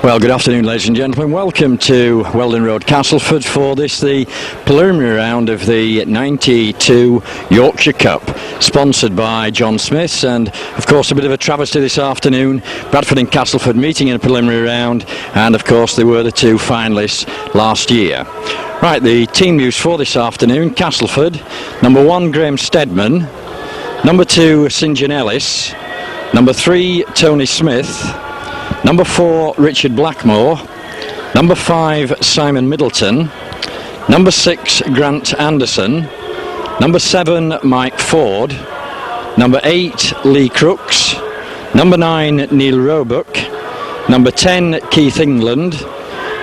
Well, good afternoon, ladies and gentlemen. Welcome to Weldon Road, Castleford, for this, the preliminary round of the 92 Yorkshire Cup, sponsored by John Smith's, and of course a bit of a travesty this afternoon. Bradford and Castleford meeting in a preliminary round, and of course they were the two finalists last year. Right, the team news for this afternoon: Castleford, number 1 Graham Steadman, number 2 St John Ellis, number 3 Tony Smith, number 4 Richard Blackmore, number 5 Simon Middleton, number 6 Grant Anderson, number 7 Mike Ford, number 8 Lee Crooks, number 9 Neil Roebuck, number 10 Keith England,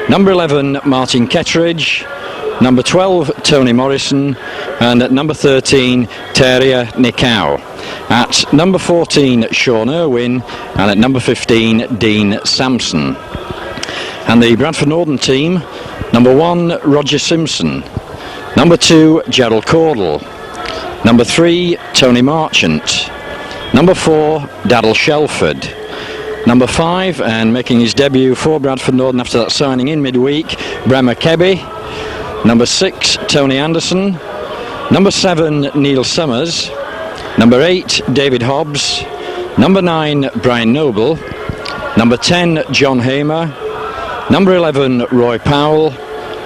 number 11 Martin Kettridge, number 12 Tony Morrison, and at number 13 Terrier Nicow. At number 14 Sean Irwin, and at number 15 Dean Sampson. And the Bradford Northern team: number 1 Roger Simpson, number 2 Gerald Caudle, number 3 Tony Marchant, number 4 Daryl Shelford, number 5, and making his debut for Bradford Northern after that signing in midweek, Bremer Kebby, number 6 Tony Anderson, number 7 Neil Summers, number 8 David Hobbs, number 9 Brian Noble, number 10 John Hamer, number 11 Roy Powell,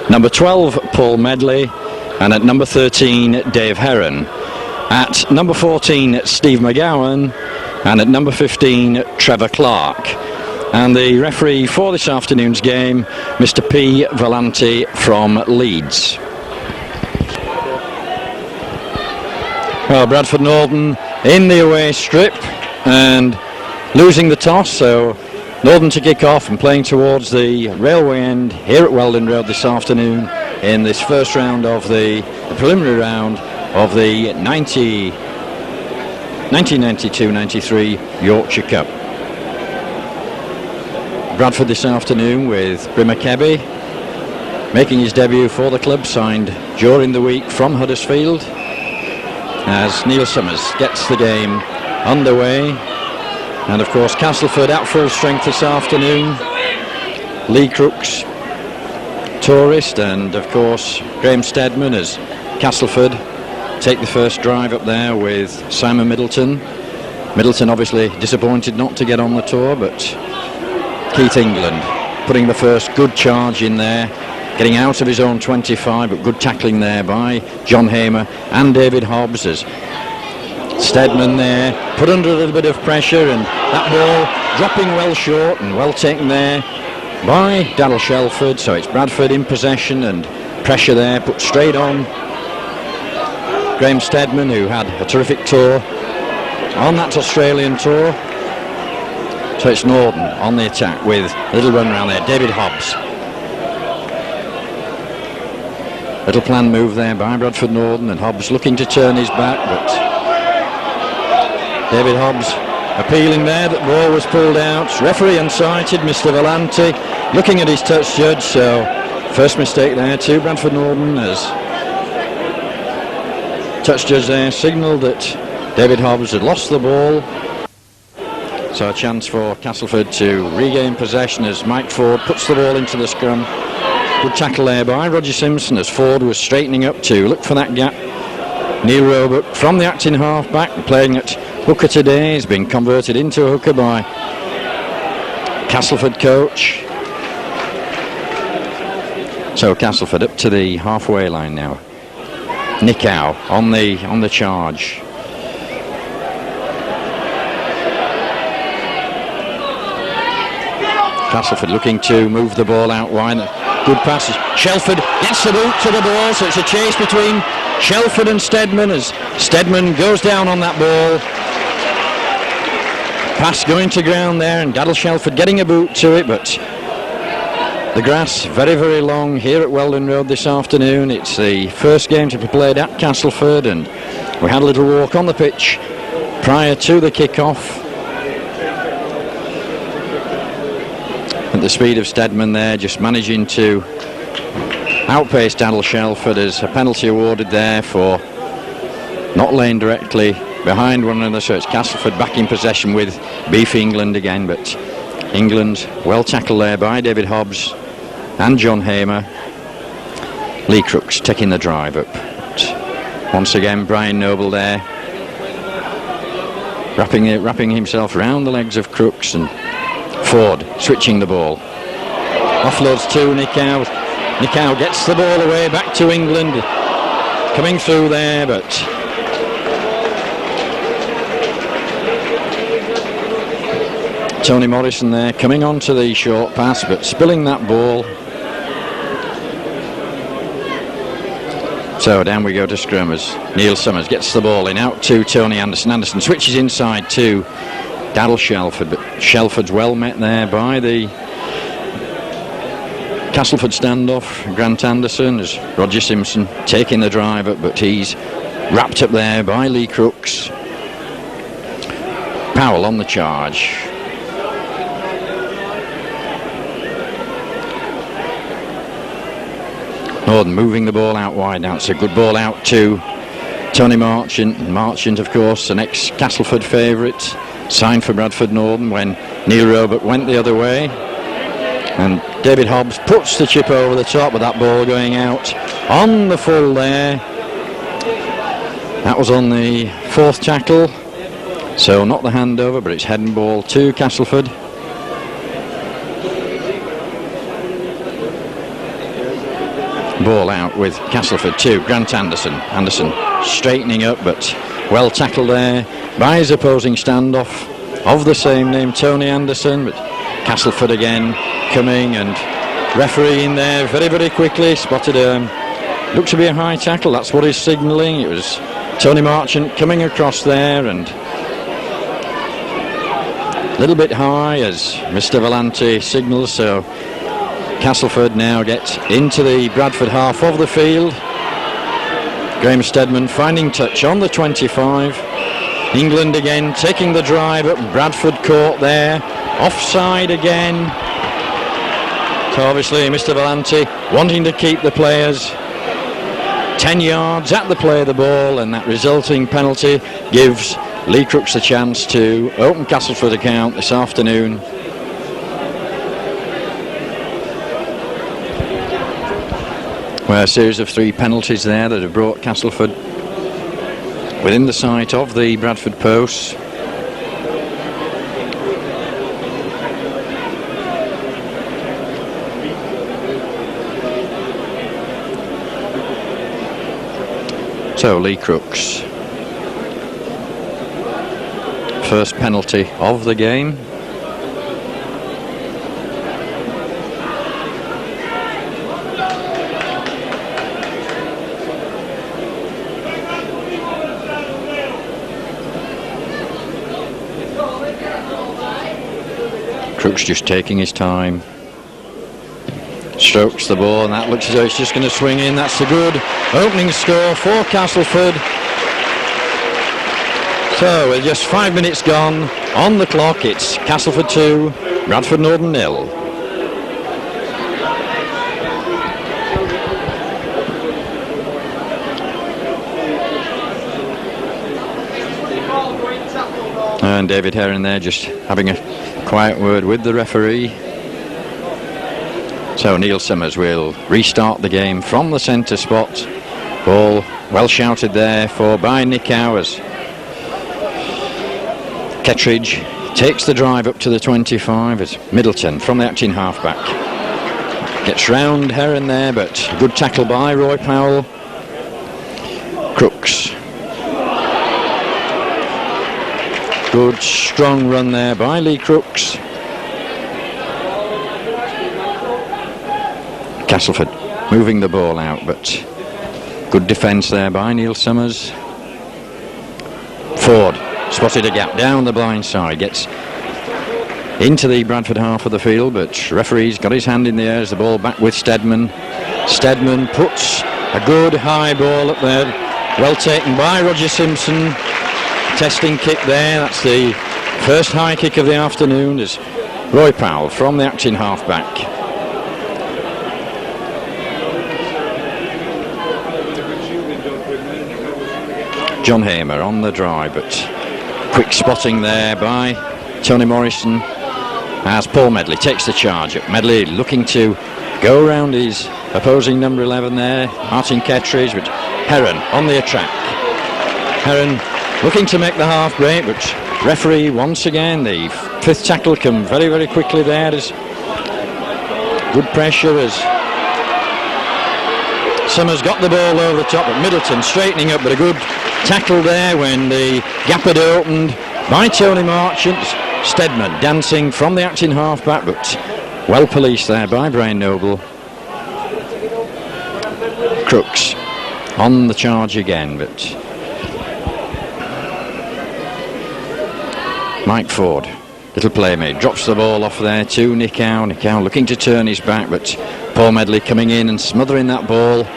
number 12 Paul Medley, and at number 13 Dave Heron. At number 14 Steve McGowan, and at number 15 Trevor Clark. And the referee for this afternoon's game, Mr. P. Valenti from Leeds. Well, Bradford Northern in the away strip and losing the toss, so Northern to kick off and playing towards the railway end here at Weldon Road this afternoon in this first round of the preliminary round of the 1992-93 Yorkshire Cup. Bradford this afternoon with Bremer Kebby making his debut for the club, signed during the week from Huddersfield, as Neil Summers gets the game underway. And of course Castleford at full strength this afternoon. Lee Crooks, tourist, and of course Graham Steadman as Castleford take the first drive up there with Simon Middleton. Middleton obviously disappointed not to get on the tour, but Keith England putting the first good charge in there, getting out of his own 25, but good tackling there by John Hamer and David Hobbs, as Steadman there put under a little bit of pressure, and that ball dropping well short and well taken there by Daryl Shelford. So it's Bradford in possession, and pressure there put straight on Graham Steadman, who had a terrific tour on that Australian tour. So it's Northern on the attack with a little run around there. David Hobbs. Little planned move there by Bradford Northern, and Hobbs looking to turn his back, but David Hobbs appealing there that the ball was pulled out. Referee unsighted, Mr. Valenti looking at his touch judge, so first mistake there to Bradford Northern, as touch judge there signalled that David Hobbs had lost the ball. So a chance for Castleford to regain possession as Mike Ford puts the ball into the scrum. Good tackle there by Roger Simpson as Ford was straightening up to look for that gap. Neil Roebuck from the acting half-back, playing at hooker today. He's been converted into a hooker by Castleford coach. So Castleford up to the halfway line now. Nicow on the charge. Castleford looking to move the ball out wide. Good passes. Shelford gets the boot to the ball, so it's a chase between Shelford and Steadman as Steadman goes down on that ball. Pass going to ground there, and Daryl Shelford getting a boot to it, but the grass very, very long here at Weldon Road this afternoon. It's the first game to be played at Castleford, and we had a little walk on the pitch prior to the kick-off. At the speed of Steadman there, just managing to outpace Daryl Shelford, as a penalty awarded there for not laying directly behind one another. So it's Castleford back in possession with Beef England again, but England well tackled there by David Hobbs and John Hamer. Lee Crooks taking the drive up. But once again, Brian Noble there, wrapping himself around the legs of Crooks, and Ford switching the ball. Offloads to Nicow. Nicow gets the ball away back to England. Coming through there, but Tony Morrison there coming on to the short pass, but spilling that ball. So down we go to scrum as Neil Summers gets the ball in, out to Tony Anderson. Anderson switches inside to Daryl Shelford, but Shelford's well met there by the Castleford standoff. Grant Anderson as Roger Simpson taking the drive up, but he's wrapped up there by Lee Crooks. Powell on the charge. Northern moving the ball out wide now. It's a good ball out to Tony Marchant. Marchant, of course, an ex-Castleford favourite, signed for Bradford Northern when Neil Robert went the other way. And David Hobbs puts the chip over the top with that ball going out on the full there. That was on the fourth tackle, so not the handover, but it's head and ball to Castleford. Ball out with Castleford to Grant Anderson. Anderson straightening up, but well tackled there by his opposing standoff of the same name, Tony Anderson. But Castleford again coming and refereeing there very, very quickly. Spotted looked to be a high tackle. That's what he's signalling. It was Tony Marchant coming across there, and a little bit high as Mr. Valenti signals. So Castleford now gets into the Bradford half of the field. Graham Steadman finding touch on the 25. England again taking the drive up. Bradford caught there. Offside again. So obviously Mr. Valenti wanting to keep the players 10 yards at the play of the ball, and that resulting penalty gives Lee Crooks a chance to open Castleford account this afternoon. Well, a series of 3 penalties there that have brought Castleford within the sight of the Bradford posts. So Lee Crooks, first penalty of the game. Crooks just taking his time. Strokes the ball, and that looks as though it's just going to swing in. That's a good opening score for Castleford. So with just 5 minutes gone on the clock, it's Castleford 2, Bradford Northern 0. And David Heron there just having a quiet word with the referee. So Neil Summers will restart the game from the centre spot. Ball well shouted there for by Nick Howers. Kettridge takes the drive up to the 25 as Middleton from the acting halfback gets round Heron there, but good tackle by Roy Powell. Crooks, good strong run there by Lee Crooks. Castleford moving the ball out, but good defence there by Neil Summers. Ford spotted a gap down the blind side, gets into the Bradford half of the field, but referee's got his hand in the air as the ball back with Steadman. Steadman puts a good high ball up there, well taken by Roger Simpson. Testing kick there, that's the first high kick of the afternoon as Roy Powell from the acting halfback. John Hamer on the drive, but quick spotting there by Tony Morrison. as Paul Medley takes the charge up. Medley looking to go around his opposing number 11 there, Martin Kettridge, but Heron on the attack. Heron looking to make the half break, but referee once again, the fifth tackle come very, very quickly there. There's good pressure as Summers got the ball over the top, but Middleton straightening up, but a good tackle there when the gap had opened by Tony Marchant. Stedman dancing from the acting half-back, but well policed there by Brian Noble. Crooks on the charge again, but Mike Ford, little playmate, drops the ball off there to Nick Howe. Nick Howe looking to turn his back, but Paul Medley coming in and smothering that ball.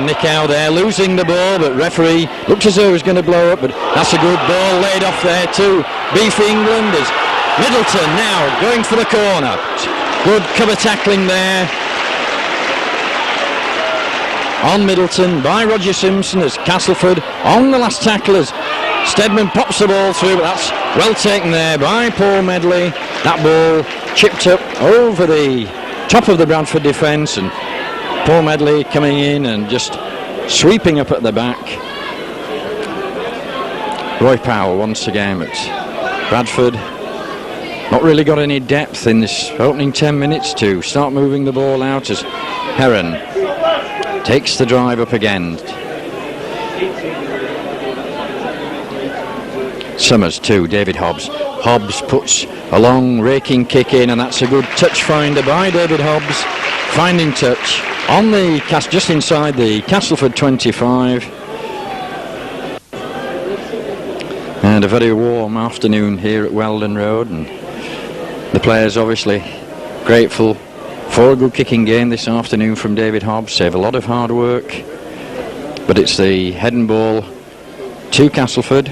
Nick Howe there losing the ball, but referee looked as though he was going to blow up, but that's a good ball laid off there to Beef England as Middleton now going for the corner. Good cover tackling there on Middleton by Roger Simpson as Castleford on the last tackle as Stedman pops the ball through, but that's well taken there by Paul Medley. That ball chipped up over the top of the Bradford defence, and Paul Medley coming in and just sweeping up at the back. Roy Powell once again, but Bradford not really got any depth in this opening 10 minutes to start moving the ball out as Heron takes the drive up again. Summers to David Hobbs. Hobbs puts a long raking kick in, and that's a good touch finder by David Hobbs, finding touch on the just inside the Castleford 25. And a very warm afternoon here at Weldon Road, and the players obviously grateful for a good kicking game this afternoon from David Hobbs. Save a lot of hard work, but it's the head and ball to Castleford.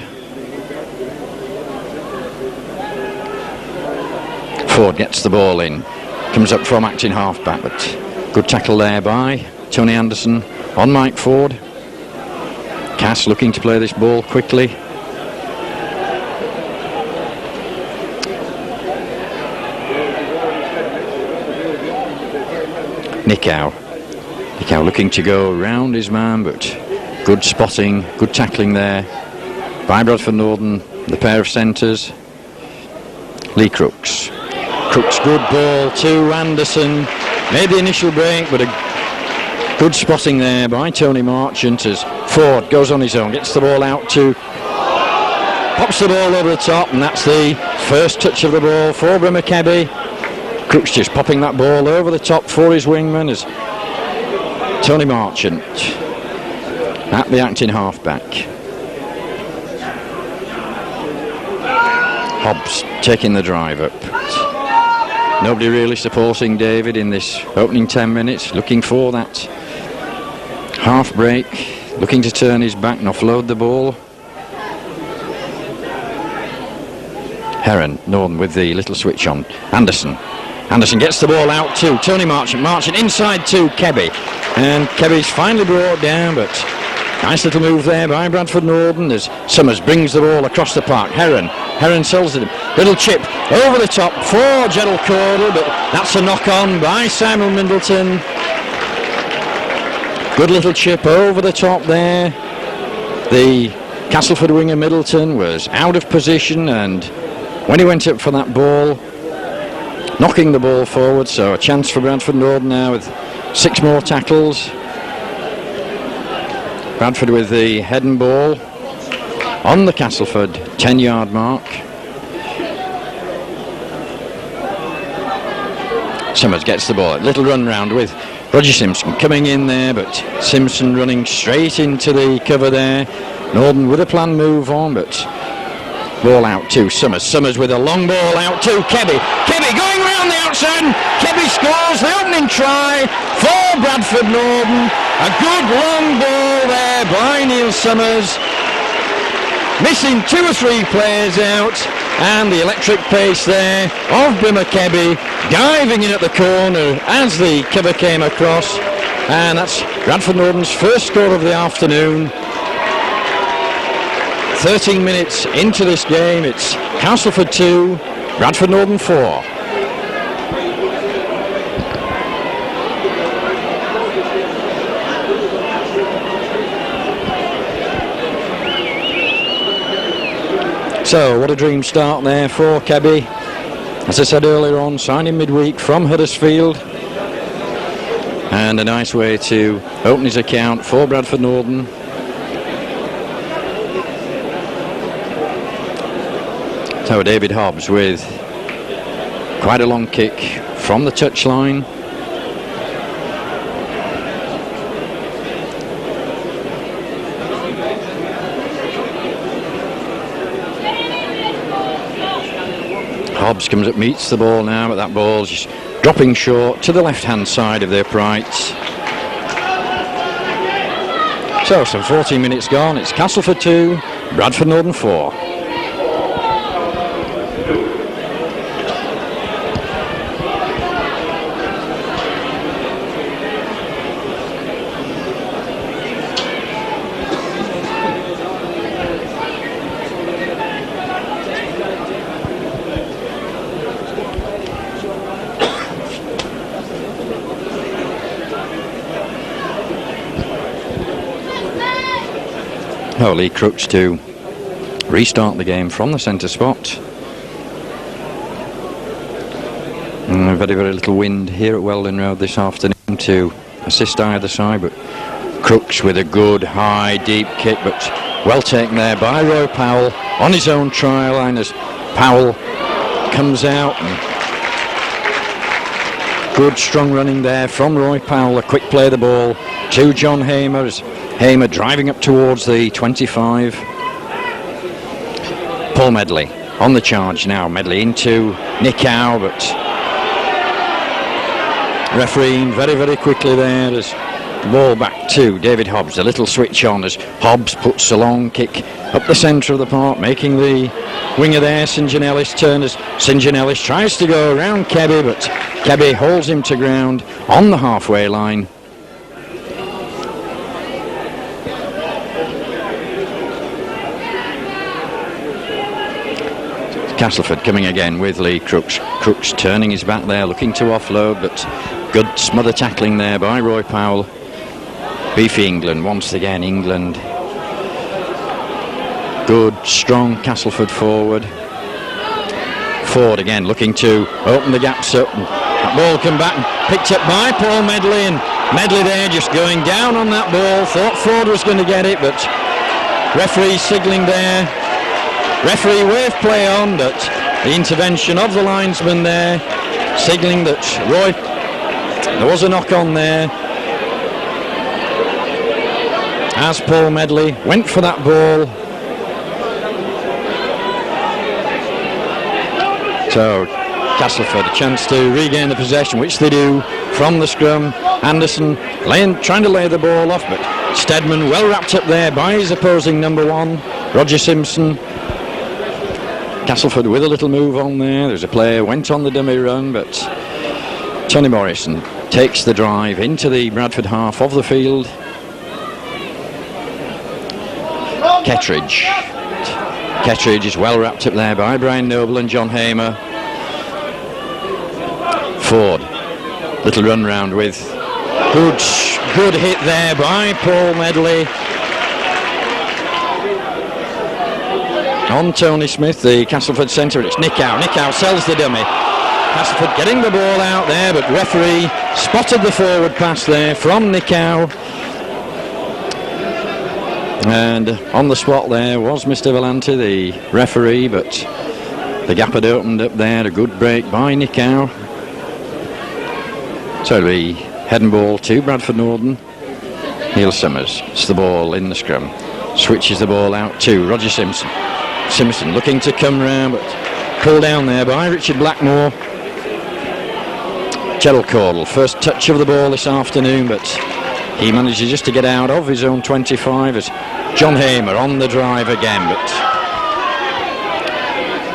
Ford gets the ball in, comes up from acting half-back, but good tackle there by Tony Anderson on Mike Ford. Cass looking to play this ball quickly. Nick Howe looking to go around his man, but good spotting, good tackling there by Bradford Northern, the pair of centres. Lee Crooks, good ball to Anderson, made the initial break, but a good spotting there by Tony Marchant as Ford goes on his own, gets the ball out to, pops the ball over the top, and that's the first touch of the ball for Brimacabby. Crooks just popping that ball over the top for his wingman as Tony Marchant at the acting half-back. Hobbs taking the drive up. Nobody really supporting David in this opening 10 minutes, looking for that half break, looking to turn his back and offload the ball. Heron, Northern with the little switch on. Anderson gets the ball out to Tony Marchant inside to Kebby, and Kebby's finally brought down, but nice little move there by Bradford Northern as Summers brings the ball across the park. Heron sells it, little chip over the top for Gerald Cordell, but that's a knock on by Simon Middleton. Good little chip over the top there. The Castleford winger Middleton was out of position, and when he went up for that ball, knocking the ball forward, so a chance for Bradford Northern now with 6 more tackles. Bradford with the head and ball on the Castleford 10-yard mark. Summers gets the ball, little run round with Roger Simpson coming in there, but Simpson running straight into the cover there. Northern with a planned move on, but ball out to Summers with a long ball out to Kebby going round the outside, and Kebby scores the opening try for Bradford Northern. A good long ball there by Neil Summers, missing 2 or 3 players out, and the electric pace there of Brimmer Kebby diving in at the corner as the cover came across, and that's Bradford Northern's first score of the afternoon. 13 minutes into this game. It's Castleford 2, Bradford Northern 4. So, what a dream start there for Kebby. As I said earlier on, signing midweek from Huddersfield. And a nice way to open his account for Bradford Northern. So David Hobbs with quite a long kick from the touchline. Hobbs comes up, meets the ball now, but that ball's just dropping short to the left-hand side of the uprights. So, some 14 minutes gone. It's Castleford 2, Bradford Northern 4. Lee Crooks to restart the game from the centre spot. Very, very little wind here at Weldon Road this afternoon to assist either side, but Crooks with a good, high, deep kick, but well taken there by Roy Powell on his own try line as Powell comes out. And good, strong running there from Roy Powell. A quick play of the ball to John Hamer as Hamer driving up towards the 25. Paul Medley on the charge now. Medley into Nick Howe, but refereeing very, very quickly there as the ball back to David Hobbs. A little switch on as Hobbs puts a long kick up the centre of the park, making the winger there, St John Ellis, turn as St John Ellis tries to go around Kebby, but Kebby holds him to ground on the halfway line. Castleford coming again with Lee Crooks. Crooks turning his back there, looking to offload, but good smother tackling there by Roy Powell. Beefy England once again. England. Good, strong Castleford forward. Ford again looking to open the gaps up. And that ball come back and picked up by Paul Medley, and Medley there just going down on that ball. Thought Ford was going to get it, but referee signalling there. Referee wave play on, but the intervention of the linesman there, signalling that there was a knock on there. As Paul Medley went for that ball. So Castleford a chance to regain the possession, which they do from the scrum. Anderson trying to lay the ball off, but Steadman well wrapped up there by his opposing number one, Roger Simpson. Castleford with a little move on there. There's a player went on the dummy run, but Tony Morrison takes the drive into the Bradford half of the field. Kettridge is well wrapped up there by Brian Noble and John Hamer. Ford, little run round with good hit there by Paul Medley. On Tony Smith, the Castleford centre, it's Nick Howe. Nick Howe sells the dummy. Castleford getting the ball out there, but referee spotted the forward pass there from Nick Howe. And on the spot there was Mr. Valenti, the referee, but the gap had opened up there. A good break by Nick Howe. So it'll be head and ball to Bradford Northern. Neil Summers, it's the ball in the scrum. Switches the ball out to Roger Simpson. Simpson looking to come round, but pulled down there by Richard Blackmore. Gerald Caudle, first touch of the ball this afternoon, but he manages just to get out of his own 25 as John Hamer on the drive again, but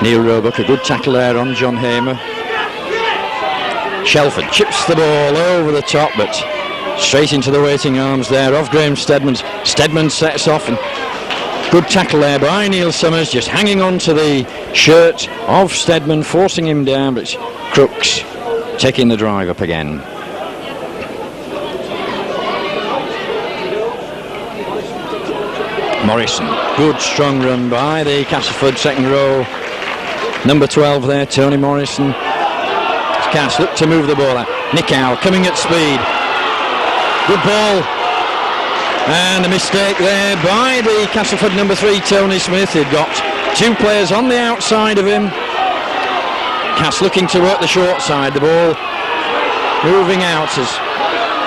Neil Roebuck, a good tackle there on John Hamer. Shelford chips the ball over the top, but straight into the waiting arms there of Graham Steadman. Steadman sets off, and Good tackle there by Neil Summers, just hanging on to the shirt of Steadman, forcing him down, but it's Crooks taking the drive up again. Morrison, good strong run by the Castleford second row. Number 12 there, Tony Morrison. Cass look to move the ball out. Nick Howe coming at speed. Good ball. And a mistake there by the Castleford number 3, Tony Smith. He'd got 2 players on the outside of him. Cass looking to work the short side. The ball moving out as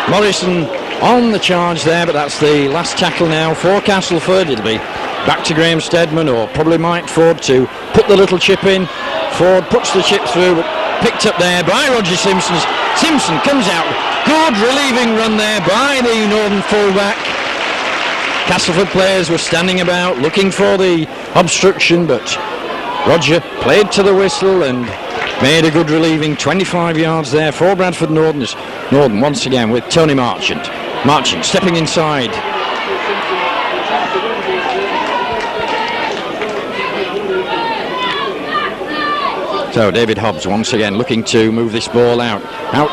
Morrison on the charge there, but that's the last tackle now for Castleford. It'll be back to Graham Steadman or probably Mike Ford to put the little chip in. Ford puts the chip through, but picked up there by Roger Simpson. Simpson comes out. Good relieving run there by the Northern fullback. Castleford players were standing about looking for the obstruction, but Roger played to the whistle and made a good relieving 25 yards there for Bradford Northerners. Northern once again with Tony Marchant. Marchant stepping inside. So David Hobbs once again looking to move this ball out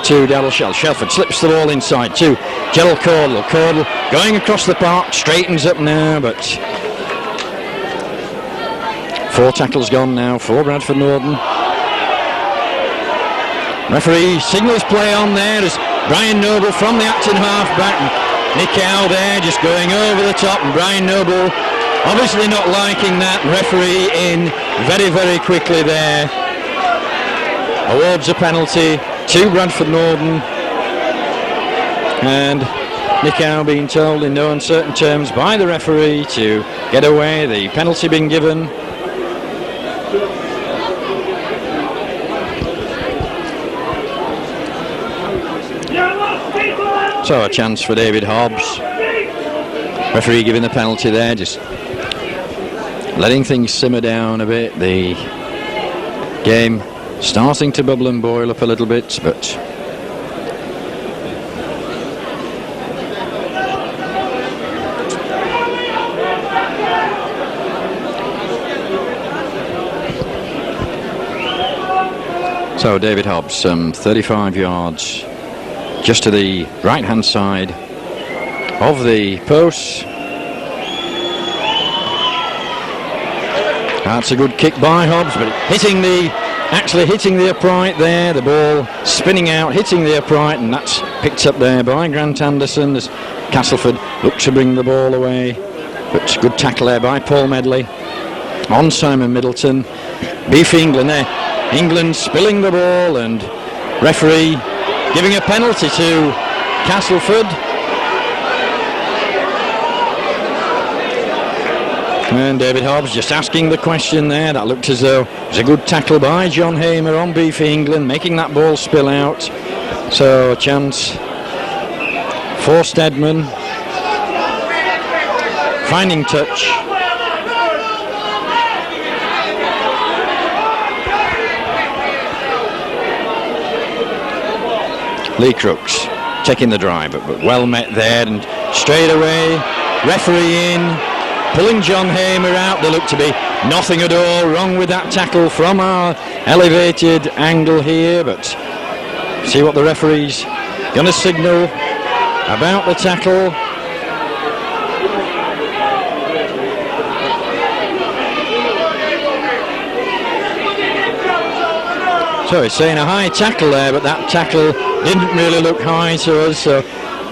to Darryl Shelford slips the ball inside to Gerald Cordell. Cordell going across the park, straightens up now, but 4 tackles gone now for Bradford Northern. Referee signals play on there as Brian Noble from the Acton half back. Nick Howe there just going over the top, and Brian Noble obviously not liking that. Referee in very, very quickly there. Awards a penalty to Bradford Northern, and Nick Howe being told in no uncertain terms by the referee to get away, the penalty being given. So a chance for David Hobbs. Referee giving the penalty there, just letting things simmer down a bit. The game starting to bubble and boil up a little bit, but so David Hobbs, 35 yards just to the right hand side of the post. That's a good kick by Hobbs, but actually hitting the upright there, the ball spinning out, hitting the upright, and that's picked up there by Grant Anderson as Castleford look to bring the ball away, but good tackle there by Paul Medley on Simon Middleton. Beefy England there, England spilling the ball, and referee giving a penalty to Castleford. And David Hobbs just asking the question there. That looked as though it was a good tackle by John Hamer on Beefy England, making that ball spill out. So a chance for Steadman. Finding touch. Lee Crooks taking the drive, but well met there, and straight away referee in, pulling John Hamer out. There looked to be nothing at all wrong with that tackle from our elevated angle here, but see what the referee's going to signal about the tackle. So he's saying a high tackle there, but that tackle didn't really look high to us. So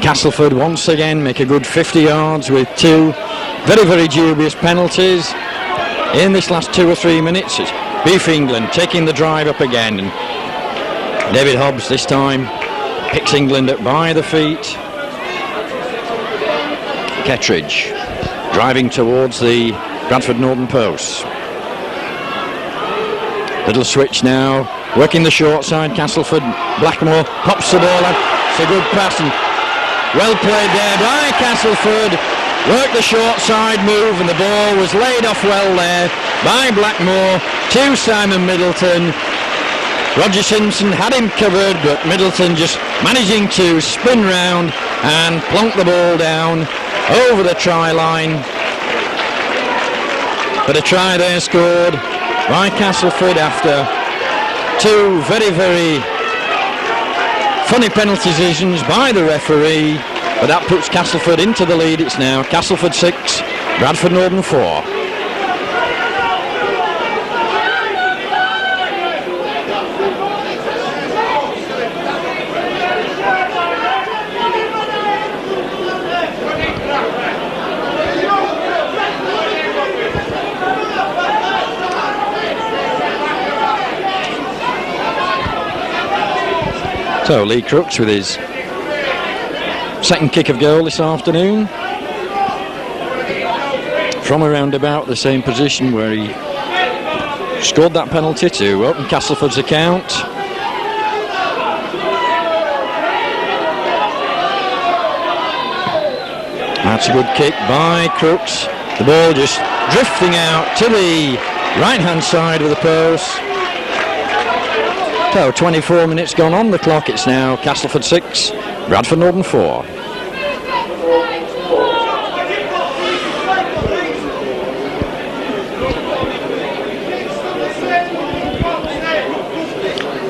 Castleford once again make a good 50 yards with 2 very, very dubious penalties in this last 2 or 3 minutes. It's Beef England taking the drive up again, and David Hobbs this time picks England up by the feet. Kettridge driving towards the Bradford Northern post. Little switch now, working the short side. Castleford, Blackmore pops the ball out. It's a good pass and well played there by Castleford. Worked the short side move, and the ball was laid off well there by Blackmore to Simon Middleton. Roger Simpson had him covered, but Middleton just managing to spin round and plonk the ball down over the try line. But a try there scored by Castleford after two very, very funny penalty decisions by the referee. But that puts Castleford into the lead. It's now Castleford 6, Bradford Northern 4. So Lee Crooks with his second kick of goal this afternoon from around about the same position where he scored that penalty to open Castleford's account. That's a good kick by Crooks. The ball just drifting out to the right hand side of the post. So 24 minutes gone on the clock. It's now Castleford 6, Bradford Northern 4.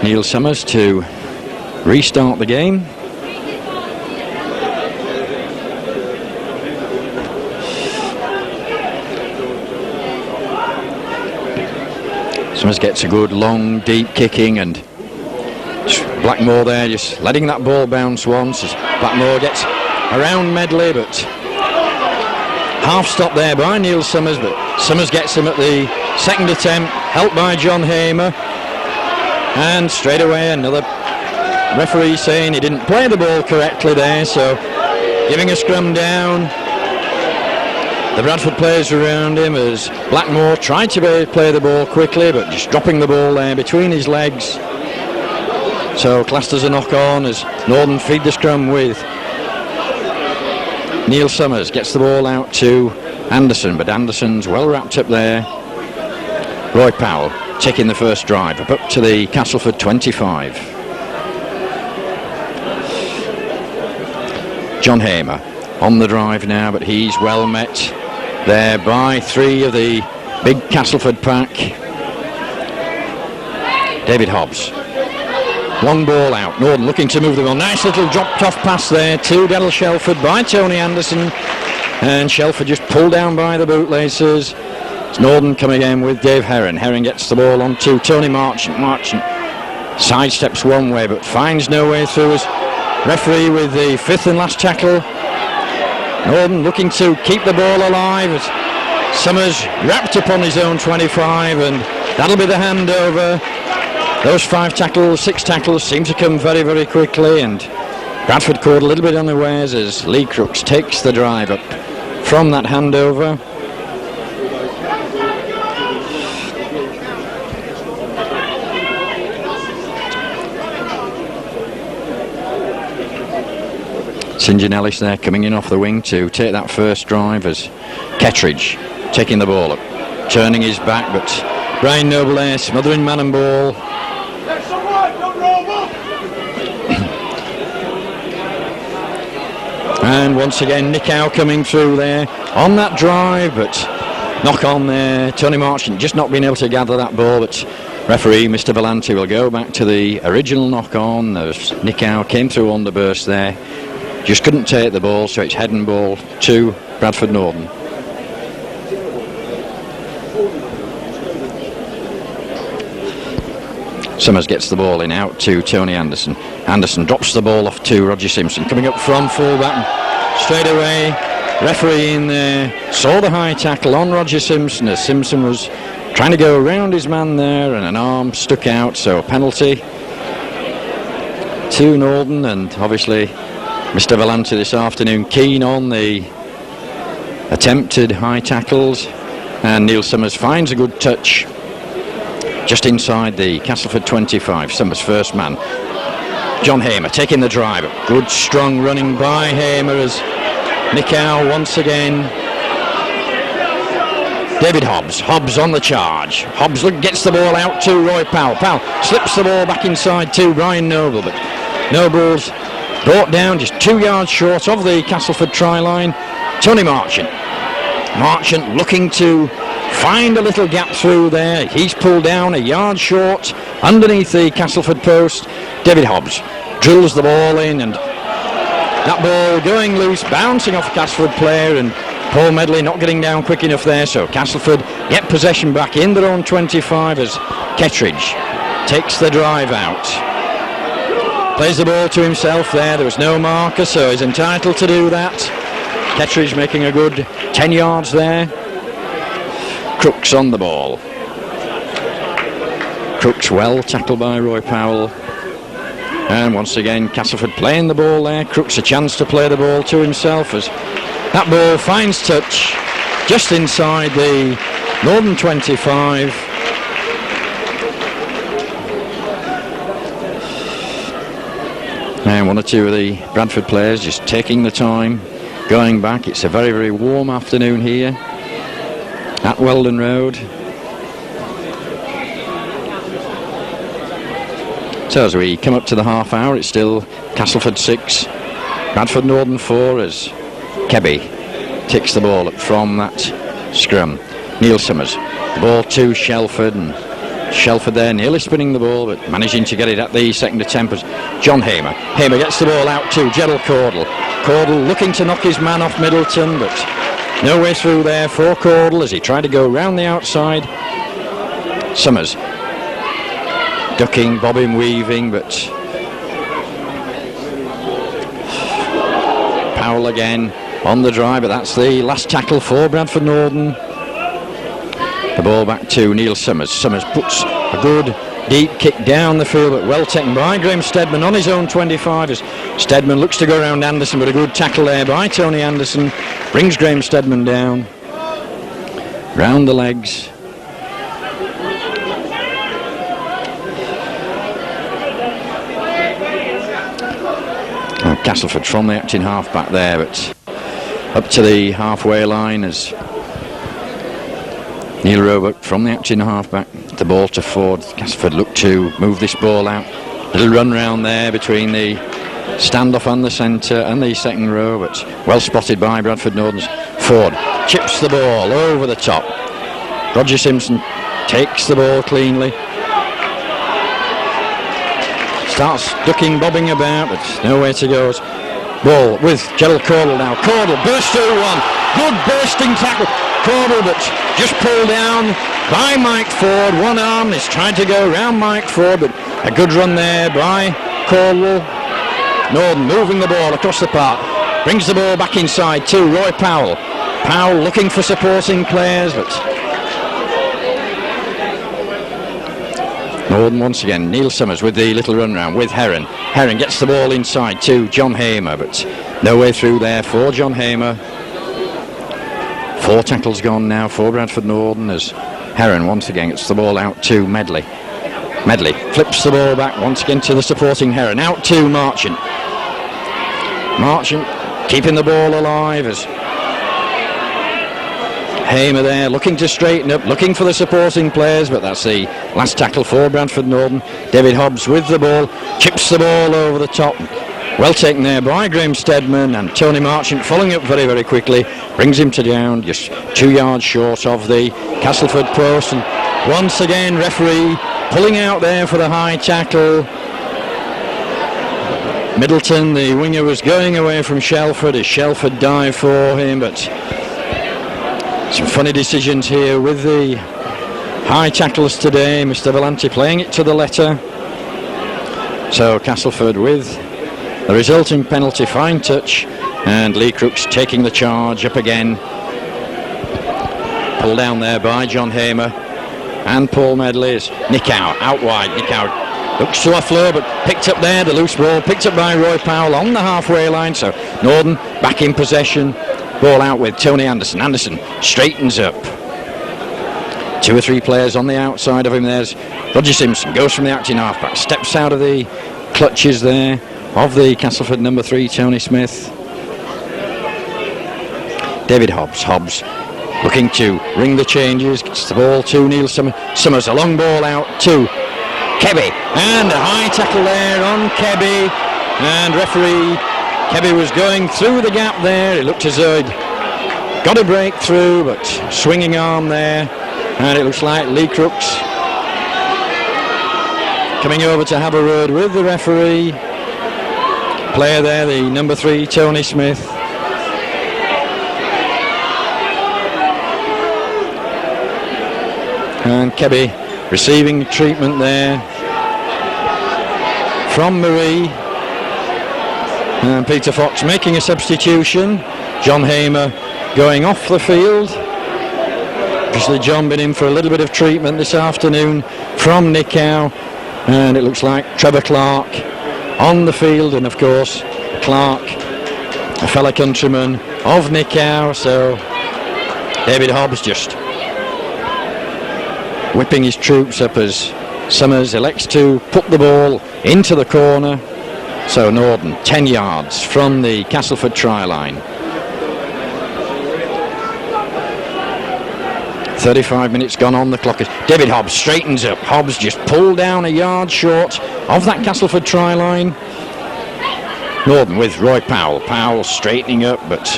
Neil Summers to restart the game. Summers gets a good long deep kicking, and Blackmore there just letting that ball bounce once as Blackmore gets around Medley, but half stop there by Neil Summers, but Summers gets him at the second attempt, helped by John Hamer, and straight away another referee saying he didn't play the ball correctly there, so giving a scrum down. The Bradford players around him as Blackmore tried to play the ball quickly, but just dropping the ball there between his legs. So classed as a knock-on as Northern feed the scrum with Neil Summers. Gets the ball out to Anderson, but Anderson's well wrapped up there. Roy Powell taking the first drive up to the Castleford 25. John Hamer on the drive now, but he's well met there by three of the big Castleford pack. David Hobbs. Long ball out. Northern looking to move the ball. Nice little dropped off pass there to Daryl Shelford by Tony Anderson. And Shelford just pulled down by the bootlaces. It's Northern coming in with Dave Herron. Herron gets the ball on to Tony Marchant. Marchant sidesteps one way but finds no way through as referee with the fifth and last tackle. Northern looking to keep the ball alive as Summers wrapped up on his own 25, and that'll be the handover. Those six tackles seem to come very, very quickly, and Bradford caught a little bit unawares as Lee Crooks takes the drive up from that handover. St John Ellis there coming in off the wing to take that first drive as Kettridge taking the ball up, turning his back, but Brian Noble there smothering man and ball. And once again Nick Howe coming through there on that drive, but knock on there. Tony Marchant just not being able to gather that ball, but referee Mr. Valenti will go back to the original knock on as Nick Howe came through on the burst there. Just couldn't take the ball, so it's head and ball to Bradford Northern. Summers gets the ball in out to Tony Anderson. Anderson drops the ball off to Roger Simpson. Coming up from full-back straight away. Referee in there saw the high tackle on Roger Simpson as Simpson was trying to go around his man there and an arm stuck out, so a penalty to Northern, and obviously Mr. Valenti this afternoon keen on the attempted high tackles, and Neil Summers finds a good touch just inside the Castleford 25. Summers first man. John Hamer taking the drive. Good strong running by Hamer as Nick Howe once again. David Hobbs. Hobbs on the charge. Hobbs gets the ball out to Roy Powell. Powell slips the ball back inside to Brian Noble, but Noble's brought down just 2 yards short of the Castleford try line. Tony Marchant. Marchant looking to find a little gap through there. He's pulled down a yard short underneath the Castleford post. David Hobbs drills the ball in, and that ball going loose, bouncing off a Castleford player, and Paul Medley not getting down quick enough there, so Castleford get possession back in their own 25 as Kettridge takes the drive out. Plays the ball to himself there. There was no marker, so he's entitled to do that. Kettridge making a good 10 yards there. Crooks on the ball. Crooks well tackled by Roy Powell. And once again, Castleford playing the ball there. Crooks a chance to play the ball to himself as that ball finds touch just inside the Northern 25. And one or two of the Bradford players just taking the time, going back. It's a very, very warm afternoon here at Weldon Road. So as we come up to the half hour, it's still Castleford 6, Bradford Northern 4 as Kebby takes the ball up from that scrum. Neil Summers, the ball to Shelford, and Shelford there nearly spinning the ball but managing to get it at the second attempt as John Hamer. Hamer gets the ball out to Gerald Caudle. Caudle looking to knock his man off Middleton, but no way through there for Caudle as he tried to go round the outside. Summers ducking, bobbing, weaving, but Powell again on the drive, but that's the last tackle for Bradford Northern. The ball back to Neil Summers. Summers puts a good deep kick down the field, but well taken by Graham Steadman on his own 25 as Steadman looks to go around Anderson, but a good tackle there by Tony Anderson brings Graham Steadman down round the legs. Castleford from the acting half back there, but up to the halfway line as Neil Roebuck from the acting half back. The ball to Ford. Castleford look to move this ball out. Little run round there between the standoff on the centre and the second row, but well spotted by Bradford Northern's. Ford chips the ball over the top. Roger Simpson takes the ball cleanly. Starts ducking, bobbing about, but nowhere to go. Ball with Gerald Caudle now. Caudle bursts through one. Good bursting tackle. Caudle, but just pulled down by Mike Ford. One arm is trying to go around Mike Ford, but a good run there by Caudle. Northern moving the ball across the park. Brings the ball back inside to Roy Powell. Powell looking for supporting players, but Northern once again. Neil Summers with the little run round with Heron. Heron gets the ball inside to John Hamer, but no way through there for John Hamer. 4 tackles gone now for Bradford Northern as Heron once again gets the ball out to Medley. Medley flips the ball back once again to the supporting Heron. Out to Marchant. Marchant keeping the ball alive as Hamer there looking to straighten up, looking for the supporting players, but that's the last tackle for Bradford Northern. David Hobbs with the ball, chips the ball over the top. Well taken there by Graham Steadman, and Tony Marchant following up very, very quickly, brings him to down just 2 yards short of the Castleford post. And once again, referee pulling out there for the high tackle. Middleton, the winger, was going away from Shelford as Shelford dived for him, but some funny decisions here with the high tackles today. Mr. Valenti playing it to the letter. So Castleford with the resulting penalty, fine touch, and Lee Crooks taking the charge up again. Pulled down there by John Hamer and Paul Medley. Nick out wide. Nick out looks to offload, but picked up there, the loose ball picked up by Roy Powell on the halfway line. So Northern back in possession. Ball out with Tony Anderson. Anderson straightens up. 2 or 3 players on the outside of him. There's Roger Simpson, goes from the acting halfback, steps out of the clutches there of the Castleford number 3, Tony Smith. David Hobbs. Hobbs looking to ring the changes, gets the ball to Neil Summers. Summers, a long ball out to Kebby, and a high tackle there on Kebby, and referee Kebby was going through the gap there. It looked as though he'd got a breakthrough, but swinging arm there And it looks like Lee Crooks coming over to have a word with the referee. Player there, the number 3, Tony Smith. And Kebby receiving treatment there from Marie. And Peter Fox making a substitution. John Hamer going off the field. Obviously John been in for a little bit of treatment this afternoon from Nicow. And it looks like Trevor Clark on the field, and of course Clark, a fellow countryman of Nicow. So David Hobbs just whipping his troops up as Summers elects to put the ball into the corner. So Norden 10 yards from the Castleford try line. 35 minutes gone on the clock. David Hobbs straightens up. Hobbs just pulled down a yard short of that Castleford try line. Norden with Roy Powell. Powell straightening up, but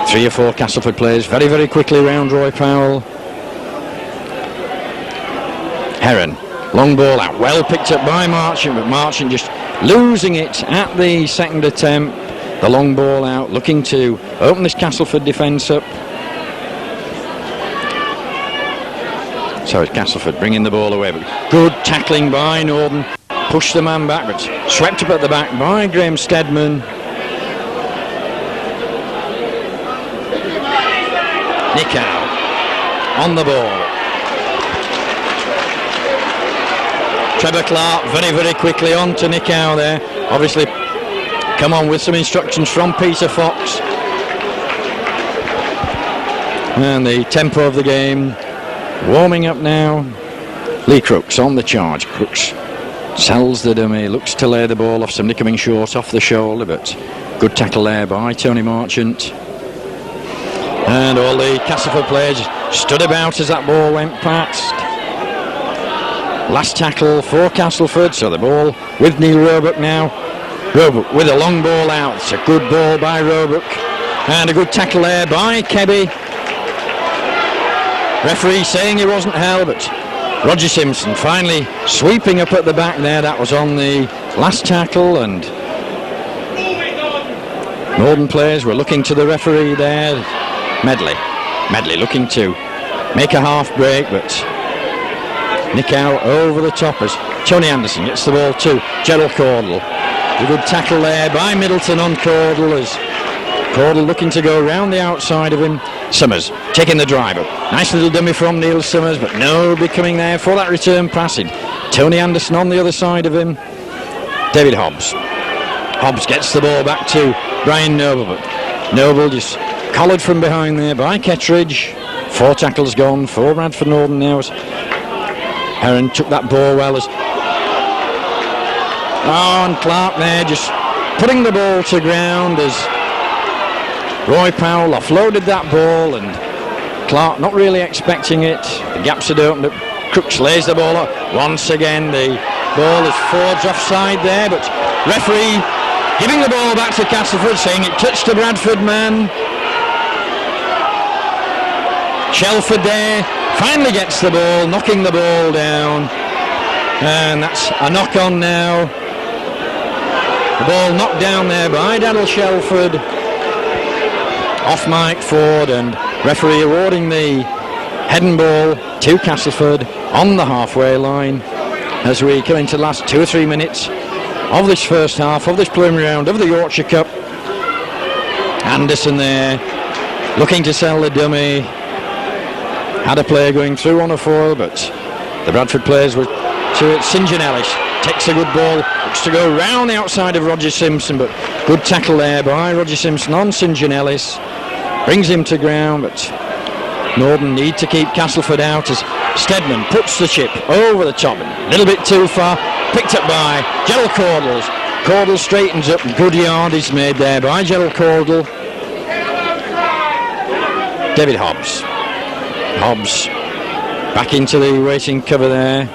3 or 4 Castleford players very, very quickly round Roy Powell. Heron, long ball out, well picked up by Marchant, but Marchant just losing it at the second attempt. The long ball out, looking to open this Castleford defence up. So it's Castleford bringing the ball away, but good tackling by Norden. Pushed the man back, but swept up at the back by Graham Steadman. Nicow on the ball. Trevor Clark very, very quickly on to Nicow there. Obviously come on with some instructions from Peter Fox. And the tempo of the game warming up now. Lee Crooks on the charge. Crooks sells the dummy, looks to lay the ball off somebody coming short off the shoulder, but good tackle there by Tony Marchant. And all the Castleford players stood about as that ball went past. Last tackle for Castleford, so the ball with Neil Roebuck now. Roebuck with a long ball out. It's a good ball by Roebuck. And a good tackle there by Kebby. Referee saying he wasn't held, but Roger Simpson finally sweeping up at the back there. That was on the last tackle, and Norden players were looking to the referee there. Medley looking to make a half break, but Nicow over the top as Tony Anderson gets the ball to Gerald Caudle. A good tackle there by Middleton on Caudle as Caudle looking to go round the outside of him. Summers taking the drive up. Nice little dummy from Neil Summers, but nobody coming there for that return passing. Tony Anderson on the other side of him. David Hobbs. Hobbs gets the ball back to Brian Noble, but Noble just collared from behind there by Kettridge. 4 tackles gone for Bradford Norden now as Heron took that ball well as and Clark there just putting the ball to ground as Roy Powell offloaded that ball, and Clark not really expecting it. The gaps had opened up. Crooks lays the ball up. Once again the ball is forged offside there, but referee giving the ball back to Castleford, saying it touched the Bradford man. Shelford there finally gets the ball, knocking the ball down, and that's a knock on now. The ball knocked down there by Daryl Shelford off Mike Ford, and referee awarding the head and ball to Castleford on the halfway line as we come into the last 2 or 3 minutes of this first half of this preliminary round of the Yorkshire Cup. Anderson there looking to sell the dummy. Had a player going through on a foil, but the Bradford players were to it. St John Ellis takes a good ball, looks to go round the outside of Roger Simpson, but good tackle there by Roger Simpson on St John Ellis. Brings him to ground, but Norden need to keep Castleford out as Steadman puts the chip over the top. A little bit too far, picked up by Gerald Caudle. Caudle straightens up, good yard is made there by Gerald Caudle. David Hobbs. Hobbs back into the waiting cover there.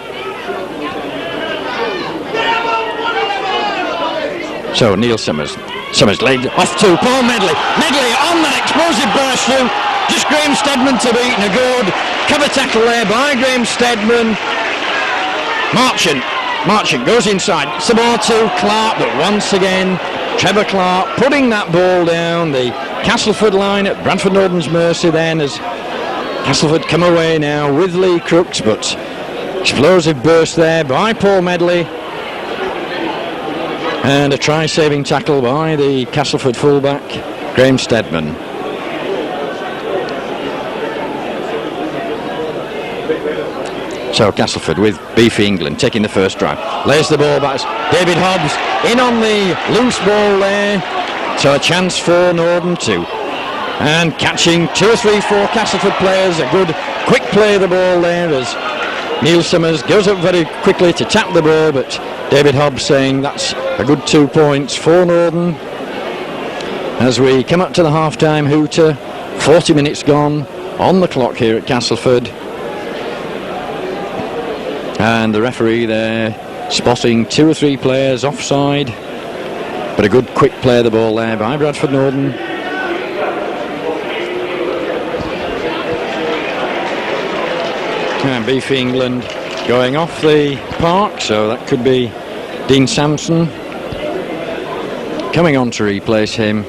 So Neil Summers laid off to Paul Medley. Medley on that explosive burst through. Just Graham Stedman to beat, and a good cover tackle there by Graham Stedman. Marchant goes inside. It's the ball to Clark, but once again, Trevor Clark putting that ball down the Castleford line at Bradford Norden's mercy then, as Castleford come away now with Lee Crooks, but explosive burst there by Paul Medley. And a try-saving tackle by the Castleford fullback, Graham Stedman. So Castleford with beefy England taking the first drive. Lays the ball back. David Hobbs in on the loose ball there. So a chance for Norden too. And catching 2 or 3, 4 Castleford players. A good quick play of the ball there as Neil Summers goes up very quickly to tap the ball, but David Hobbs saying that's a good 2 points for Norden. As we come up to the half-time hooter, 40 minutes gone on the clock here at Castleford. And the referee there spotting 2 or 3 players offside, but a good quick play of the ball there by Bradford Norden. And beefy England going off the park, so that could be Dean Sampson coming on to replace him.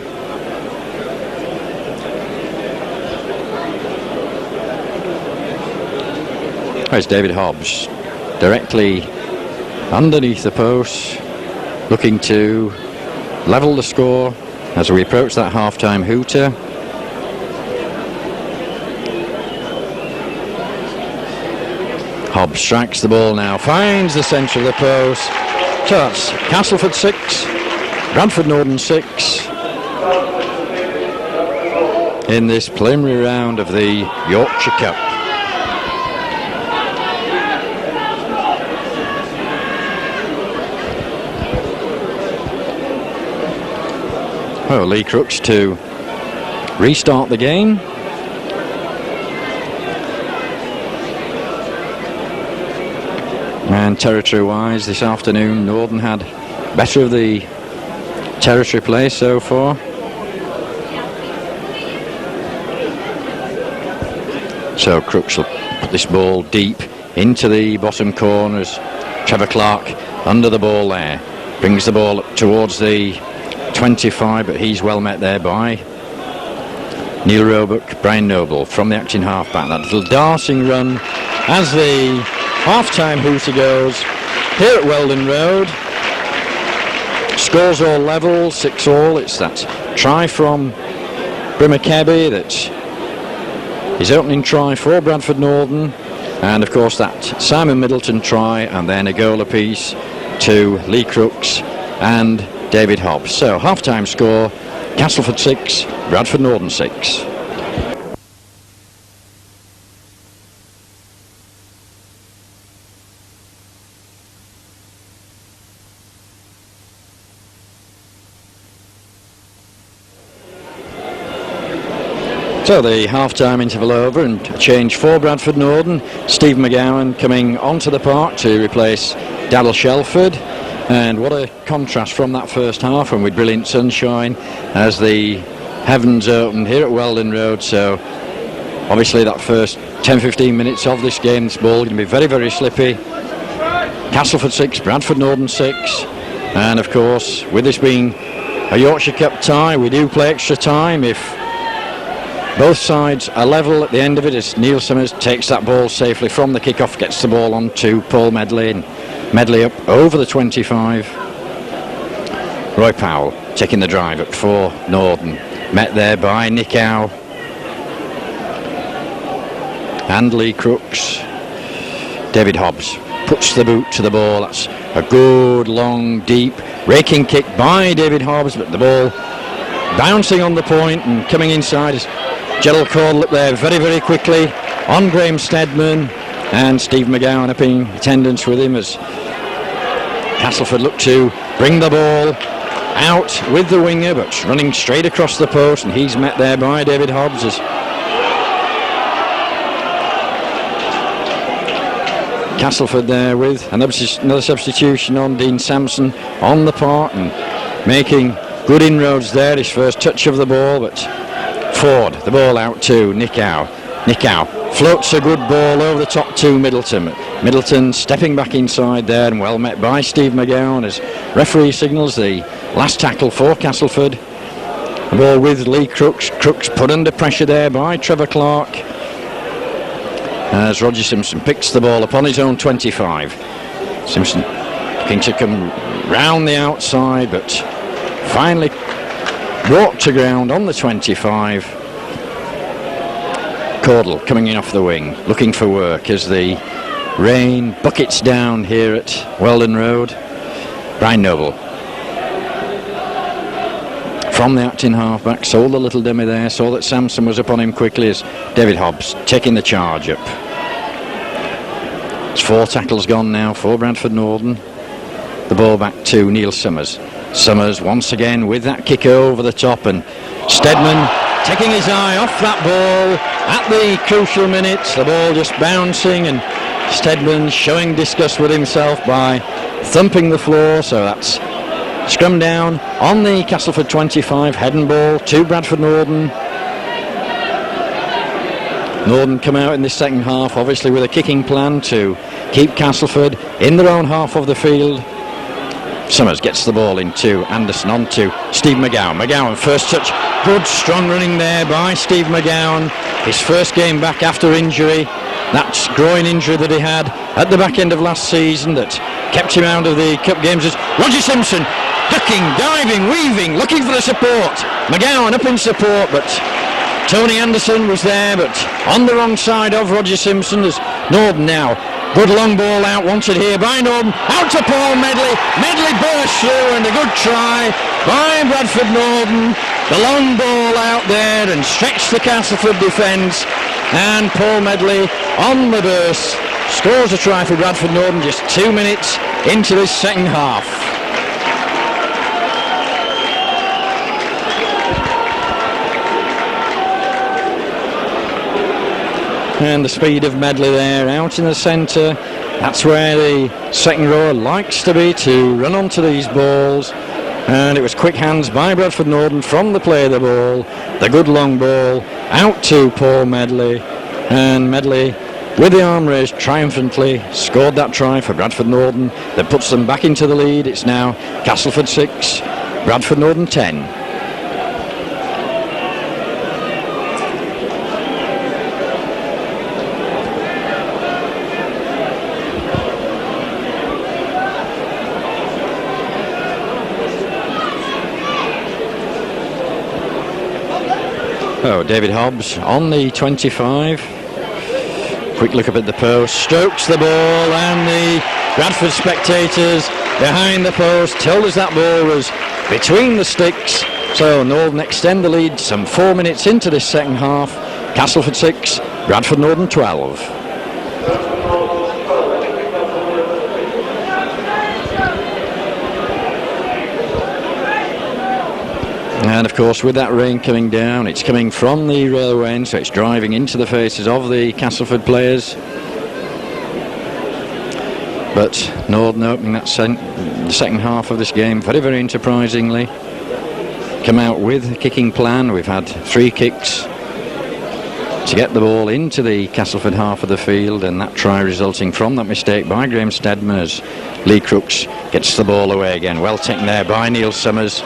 There's David Hobbs directly underneath the post, looking to level the score as we approach that half-time hooter. Hobbs strikes the ball now, finds the centre of the post. So that's Castleford 6, Bradford Norden 6 in this preliminary round of the Yorkshire Cup. Well, Lee Crooks to restart the game. And territory-wise this afternoon, Norden had better of the territory play so far. So Crooks will put this ball deep into the bottom corners. Trevor Clark under the ball there. Brings the ball up towards the 25, but he's well met there by Neil Roebuck. Brian Noble from the acting halfback. That little darting run as the half-time hooter goes here at Weldon Road. Scores all level, 6-all. It's that try from Brimmer-Kebby that is opening try for Bradford Norden, and of course that Simon Middleton try, and then a goal apiece to Lee Crooks and David Hobbs. So half-time score, Castleford 6, Bradford Norden 6. So the half-time interval over, and a change for Bradford Norden. Steve McGowan coming onto the park to replace Daryl Shelford. And what a contrast from that first half, and with brilliant sunshine as the heavens opened here at Weldon Road. So obviously that first 10-15 minutes of this game, this ball going to be very, very slippy. Castleford 6, Bradford Norden 6. And of course, with this being a Yorkshire Cup tie, we do play extra time if both sides are level at the end of it, as Neil Summers takes that ball safely from the kick-off, gets the ball on to Paul Medley, and Medley up over the 25. Roy Powell taking the drive up for Norden, met there by Nick Howe and Lee Crooks. David Hobbs puts the boot to the ball. That's a good, long, deep, raking kick by David Hobbs, but the ball bouncing on the point and coming inside is Gerald Caudle up there very, very quickly on Graham Stedman, and Steve McGowan up in attendance with him as Castleford look to bring the ball out with the winger, but running straight across the post, and he's met there by David Hobbs as Castleford there with another substitution on Dean Sampson on the part, and making good inroads there, his first touch of the ball, but Ford, the ball out to Nicow. Nicow floats a good ball over the top to Middleton. Middleton stepping back inside there and well met by Steve McGowan as referee signals the last tackle for Castleford. The ball with Lee Crooks. Crooks put under pressure there by Trevor Clark as Roger Simpson picks the ball upon his own 25. Simpson looking to come round the outside, but finally brought to ground on the 25. Caudle coming in off the wing, looking for work as the rain buckets down here at Weldon Road. Brian Noble from the acting halfback, saw the little dummy there, saw that Samson was upon him quickly as David Hobbs taking the charge up. It's 4 tackles gone now for Bradford Northern. The ball back to Neil Summers. Summers once again with that kick over the top, and Steadman taking his eye off that ball at the crucial minutes. The ball just bouncing, and Steadman showing disgust with himself by thumping the floor. So that's scrum down on the Castleford 25, head and ball to Bradford Northern. Northern come out in this second half obviously with a kicking plan to keep Castleford in their own half of the field. Summers gets the ball into Anderson, on to Steve McGowan. McGowan first touch, good strong running there by Steve McGowan. His first game back after injury, that groin injury that he had at the back end of last season that kept him out of the cup games. As Roger Simpson ducking, diving, weaving, looking for the support. McGowan up in support, but Tony Anderson was there, but on the wrong side of Roger Simpson. As Northern now, good long ball out, wanted here by Northern, out to Paul Medley. Medley burst through, and a good try by Bradford Northern. The long ball out there and stretched the Castleford defence, and Paul Medley on the burst scores a try for Bradford Northern just 2 minutes into this second half. And the speed of Medley there out in the centre. That's where the second row likes to be, to run onto these balls. And it was quick hands by Bradford Northern from the play of the ball. The good long ball out to Paul Medley. And Medley, with the arm raised triumphantly, scored that try for Bradford Northern. That puts them back into the lead. It's now Castleford 6, Bradford Northern 10. Oh, David Hobbs on the 25. Quick look up at the post, strokes the ball, and the Bradford spectators behind the post told us that ball was between the sticks. So Northern extend the lead some 4 minutes into this second half. Castleford 6, Bradford Northern 12. And of course, with that rain coming down, it's coming from the railway end, so it's driving into the faces of the Castleford players. But Northern opening that the second half of this game very, very enterprisingly. Come out with a kicking plan. We've had 3 kicks to get the ball into the Castleford half of the field, and that try resulting from that mistake by Graham Steadman as Lee Crooks gets the ball away again. Well taken there by Neil Summers.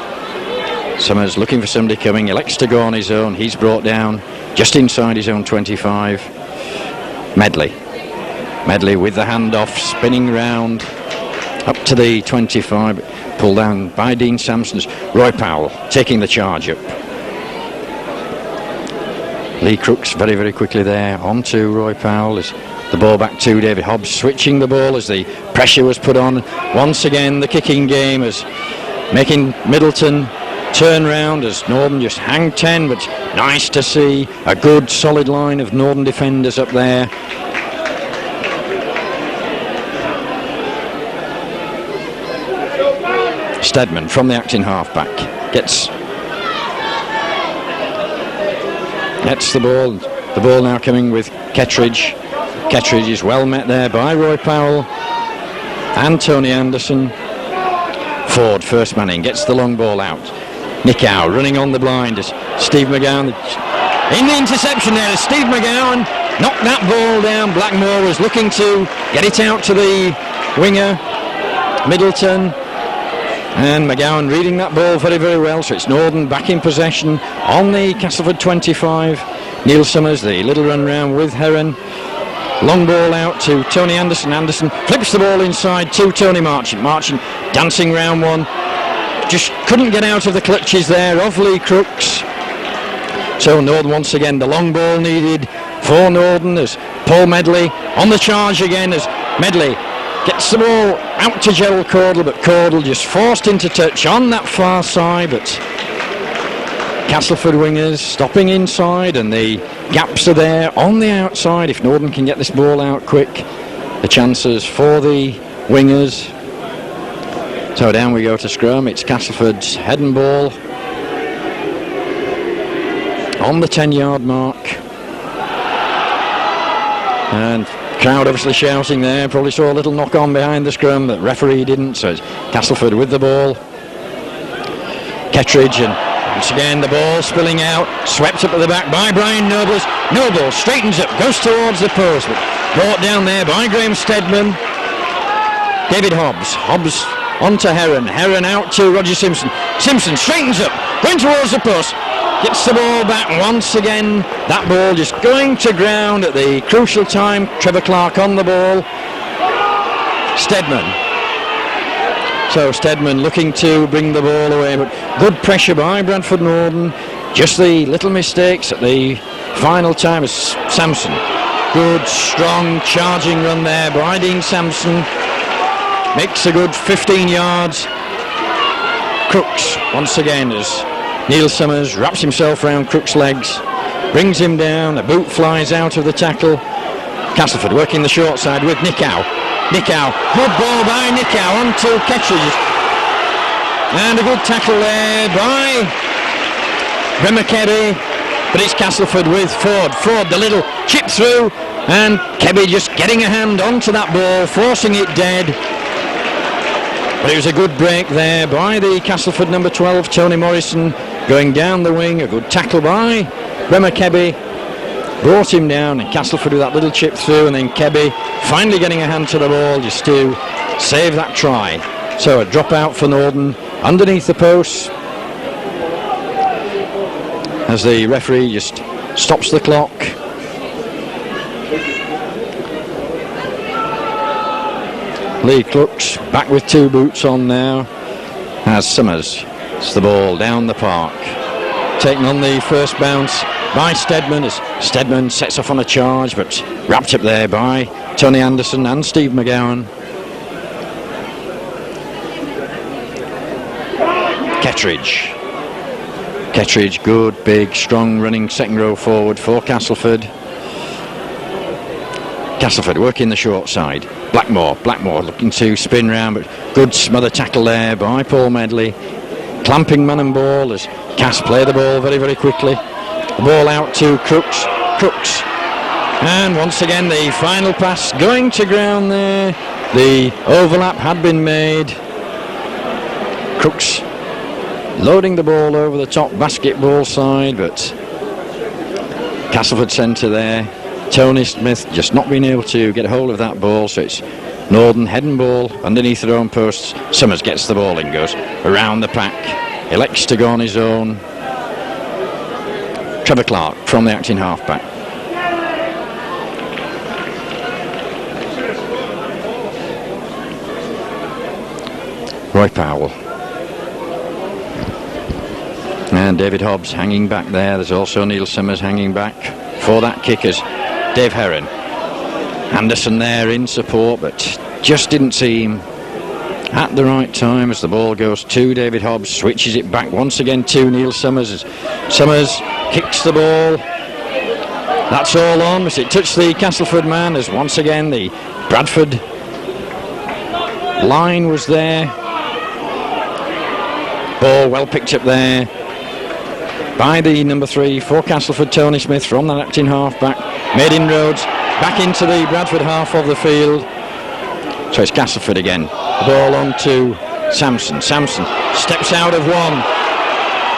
Summers looking for somebody coming, elects to go on his own. He's brought down just inside his own 25. Medley with the handoff, spinning round up to the 25, pulled down by Dean Sampson's Roy Powell taking the charge up. Lee Crooks very, very quickly there onto Roy Powell as the ball back to David Hobbs, switching the ball as the pressure was put on. Once again the kicking game as making Middleton turn round as Northern just hang 10, but nice to see a good solid line of Northern defenders up there. Steadman from the acting halfback gets the ball now coming with Kettridge. Kettridge is well met there by Roy Powell and Tony Anderson. Ford first man in, gets the long ball out. Nicow running on the blind as Steve McGowan in the interception there. Steve McGowan knocked that ball down. Blackmore was looking to get it out to the winger, Middleton. And McGowan reading that ball very, very well. So it's Northern back in possession on the Castleford 25. Neil Summers, the little run round with Heron. Long ball out to Tony Anderson. Anderson flips the ball inside to Tony Marchant. Marchant dancing round one. Just couldn't get out of the clutches there of Lee Crooks. So Northern once again, the long ball needed for Northern as Paul Medley on the charge again as Medley gets the ball out to Gerald Cordle, but Cordle just forced into touch on that far side, but Castleford wingers stopping inside and the gaps are there on the outside. If Northern can get this ball out quick, the chances for the wingers. So down we go to scrum. It's Castleford's head and ball on the 10-yard mark. And crowd obviously shouting there. Probably saw a little knock on behind the scrum, but referee didn't. So it's Castleford with the ball. Kettridge, and once again the ball spilling out, swept up at the back by Brian Nobles. Noble straightens up, goes towards the post, but brought down there by Graham Steadman. David Hobbs onto Heron. Heron out to Roger Simpson. Simpson straightens up, going towards the post. Gets the ball back once again. That ball just going to ground at the crucial time. Trevor Clark on the ball. Steadman. So Steadman looking to bring the ball away, but good pressure by Bradford Northern. Just the little mistakes at the final time as Sampson. Good, strong, charging run there by Dean Sampson. Makes a good 15 yards. Crooks once again as Neil Summers wraps himself around Crook's legs, brings him down, a boot flies out of the tackle. Castleford working the short side with Nickow. Nickow, good ball by Nickow onto Kettridge. And a good tackle there by Bremer Kebby, but it's Castleford with Ford. Ford, the little chip through, and Kebby just getting a hand onto that ball, forcing it dead. But it was a good break there by the Castleford number 12, Tony Morrison, going down the wing. A good tackle by Bremer Kebby, brought him down, and Castleford with that little chip through, and then Kebby finally getting a hand to the ball just to save that try. So a drop out for Northern underneath the post as the referee just stops the clock. Lee Crooks back with two boots on now as Summers. It's the ball down the park, taken on the first bounce by Steadman as Steadman sets off on a charge, but wrapped up there by Tony Anderson and Steve McGowan. Kettridge, good, big, strong running second row forward for Castleford. Castleford working the short side. Blackmore looking to spin round, but good smother tackle there by Paul Medley. Clamping man and ball as Cass play the ball very, very quickly. The ball out to Crooks. And once again the final pass going to ground there. The overlap had been made. Crooks loading the ball over the top basketball side, but Castleford centre there. Tony Smith just not being able to get a hold of that ball, so it's Northern head and ball underneath their own posts. Summers gets the ball and goes around the pack. Elects to go on his own. Trevor Clark from the acting halfback. Roy Powell. And David Hobbs hanging back there. There's also Neil Summers hanging back for that kickers. Dave Heron. Anderson there in support, but just didn't see him at the right time as the ball goes to David Hobbs, switches it back once again to Neil Summers as Summers kicks the ball. That's all on, but it touched the Castleford man as once again the Bradford line was there. Ball well picked up there by the number 3 for Castleford, Tony Smith, from that acting half-back. Made inroads back into the Bradford half of the field. So it's Castleford again. The ball on to Sampson. Sampson steps out of one.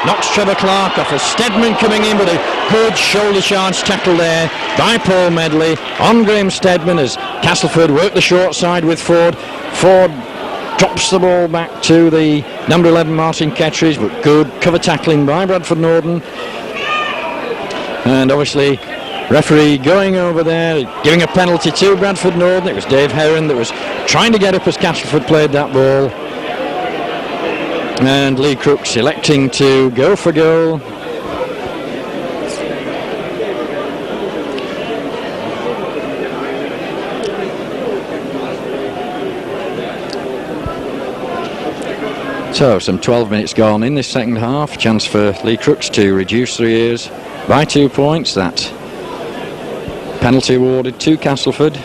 knocks Trevor Clark off. As Steadman coming in, but a good shoulder charge tackle there by Paul Medley on Graham Steadman as Castleford work the short side with Ford. Ford drops the ball back to the number 11 Martin Kettridge, but good cover tackling by Bradford Norden. And obviously referee going over there, giving a penalty to Bradford Norden. It was Dave Heron that was trying to get up as Castleford played that ball. And Lee Crooks electing to go for goal. So some 12 minutes gone in this second half. Chance for Lee Crooks to reduce the years by 2 points. That penalty awarded to Castleford.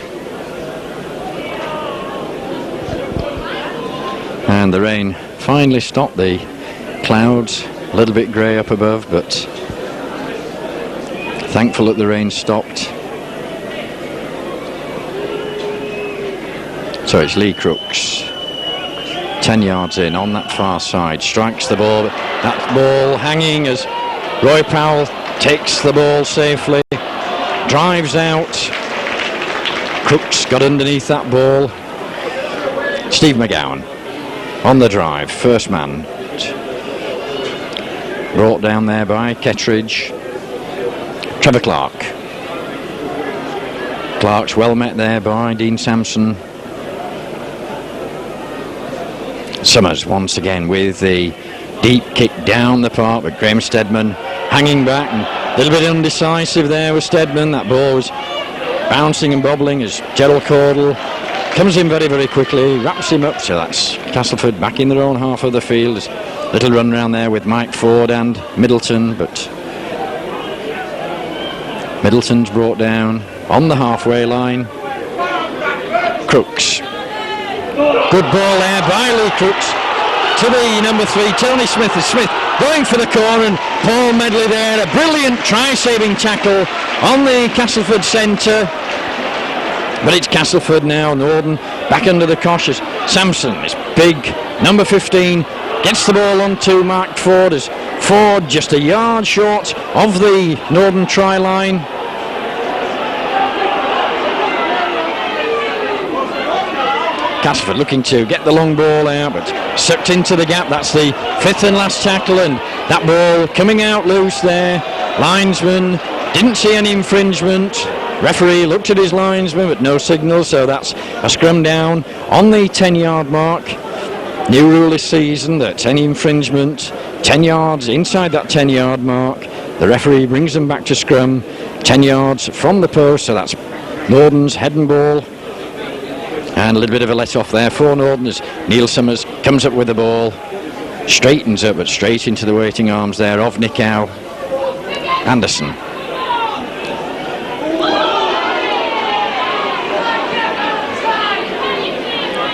And the rain finally stopped. The clouds a little bit grey up above, but thankful that the rain stopped. So it's Lee Crooks, 10 yards in on that far side, strikes the ball. That ball hanging as Roy Powell takes the ball safely, drives out. Crooks got underneath that ball. Steve McGowan on the drive, first man, brought down there by Kettridge. Trevor Clark. Clark's well met there by Dean Sampson. Summers once again with the deep kick down the park, but Graham Steadman hanging back and a little bit undecisive there with Steadman. That ball was bouncing and bobbling as Gerald Caudle comes in very, very quickly, wraps him up. So that's Castleford back in their own half of the field. There's a little run round there with Mike Ford and Middleton, but Middleton's brought down on the halfway line. Crooks. Good ball there by Lee Crooks to the number 3, Tony Smith. As Smith going for the corner, and Paul Medley there, a brilliant try-saving tackle on the Castleford centre. But it's Castleford now. Norden back under the cosh as Sampson, this big number 15, gets the ball onto Mark Ford as Ford just a yard short of the Norden try line. Castleford looking to get the long ball out, but sucked into the gap. That's the 5th and last tackle, and that ball coming out loose there. Linesman didn't see any infringement. Referee looked at his linesman, but no signal, so that's a scrum down on the 10-yard mark. New rule this season that any infringement 10 yards inside that 10-yard mark, the referee brings them back to scrum 10 yards from the post, so that's Norden's head and ball. And a little bit of a let off there for Norden as Neil Summers comes up with the ball, straightens up, but straight into the waiting arms there of Nicow. Anderson.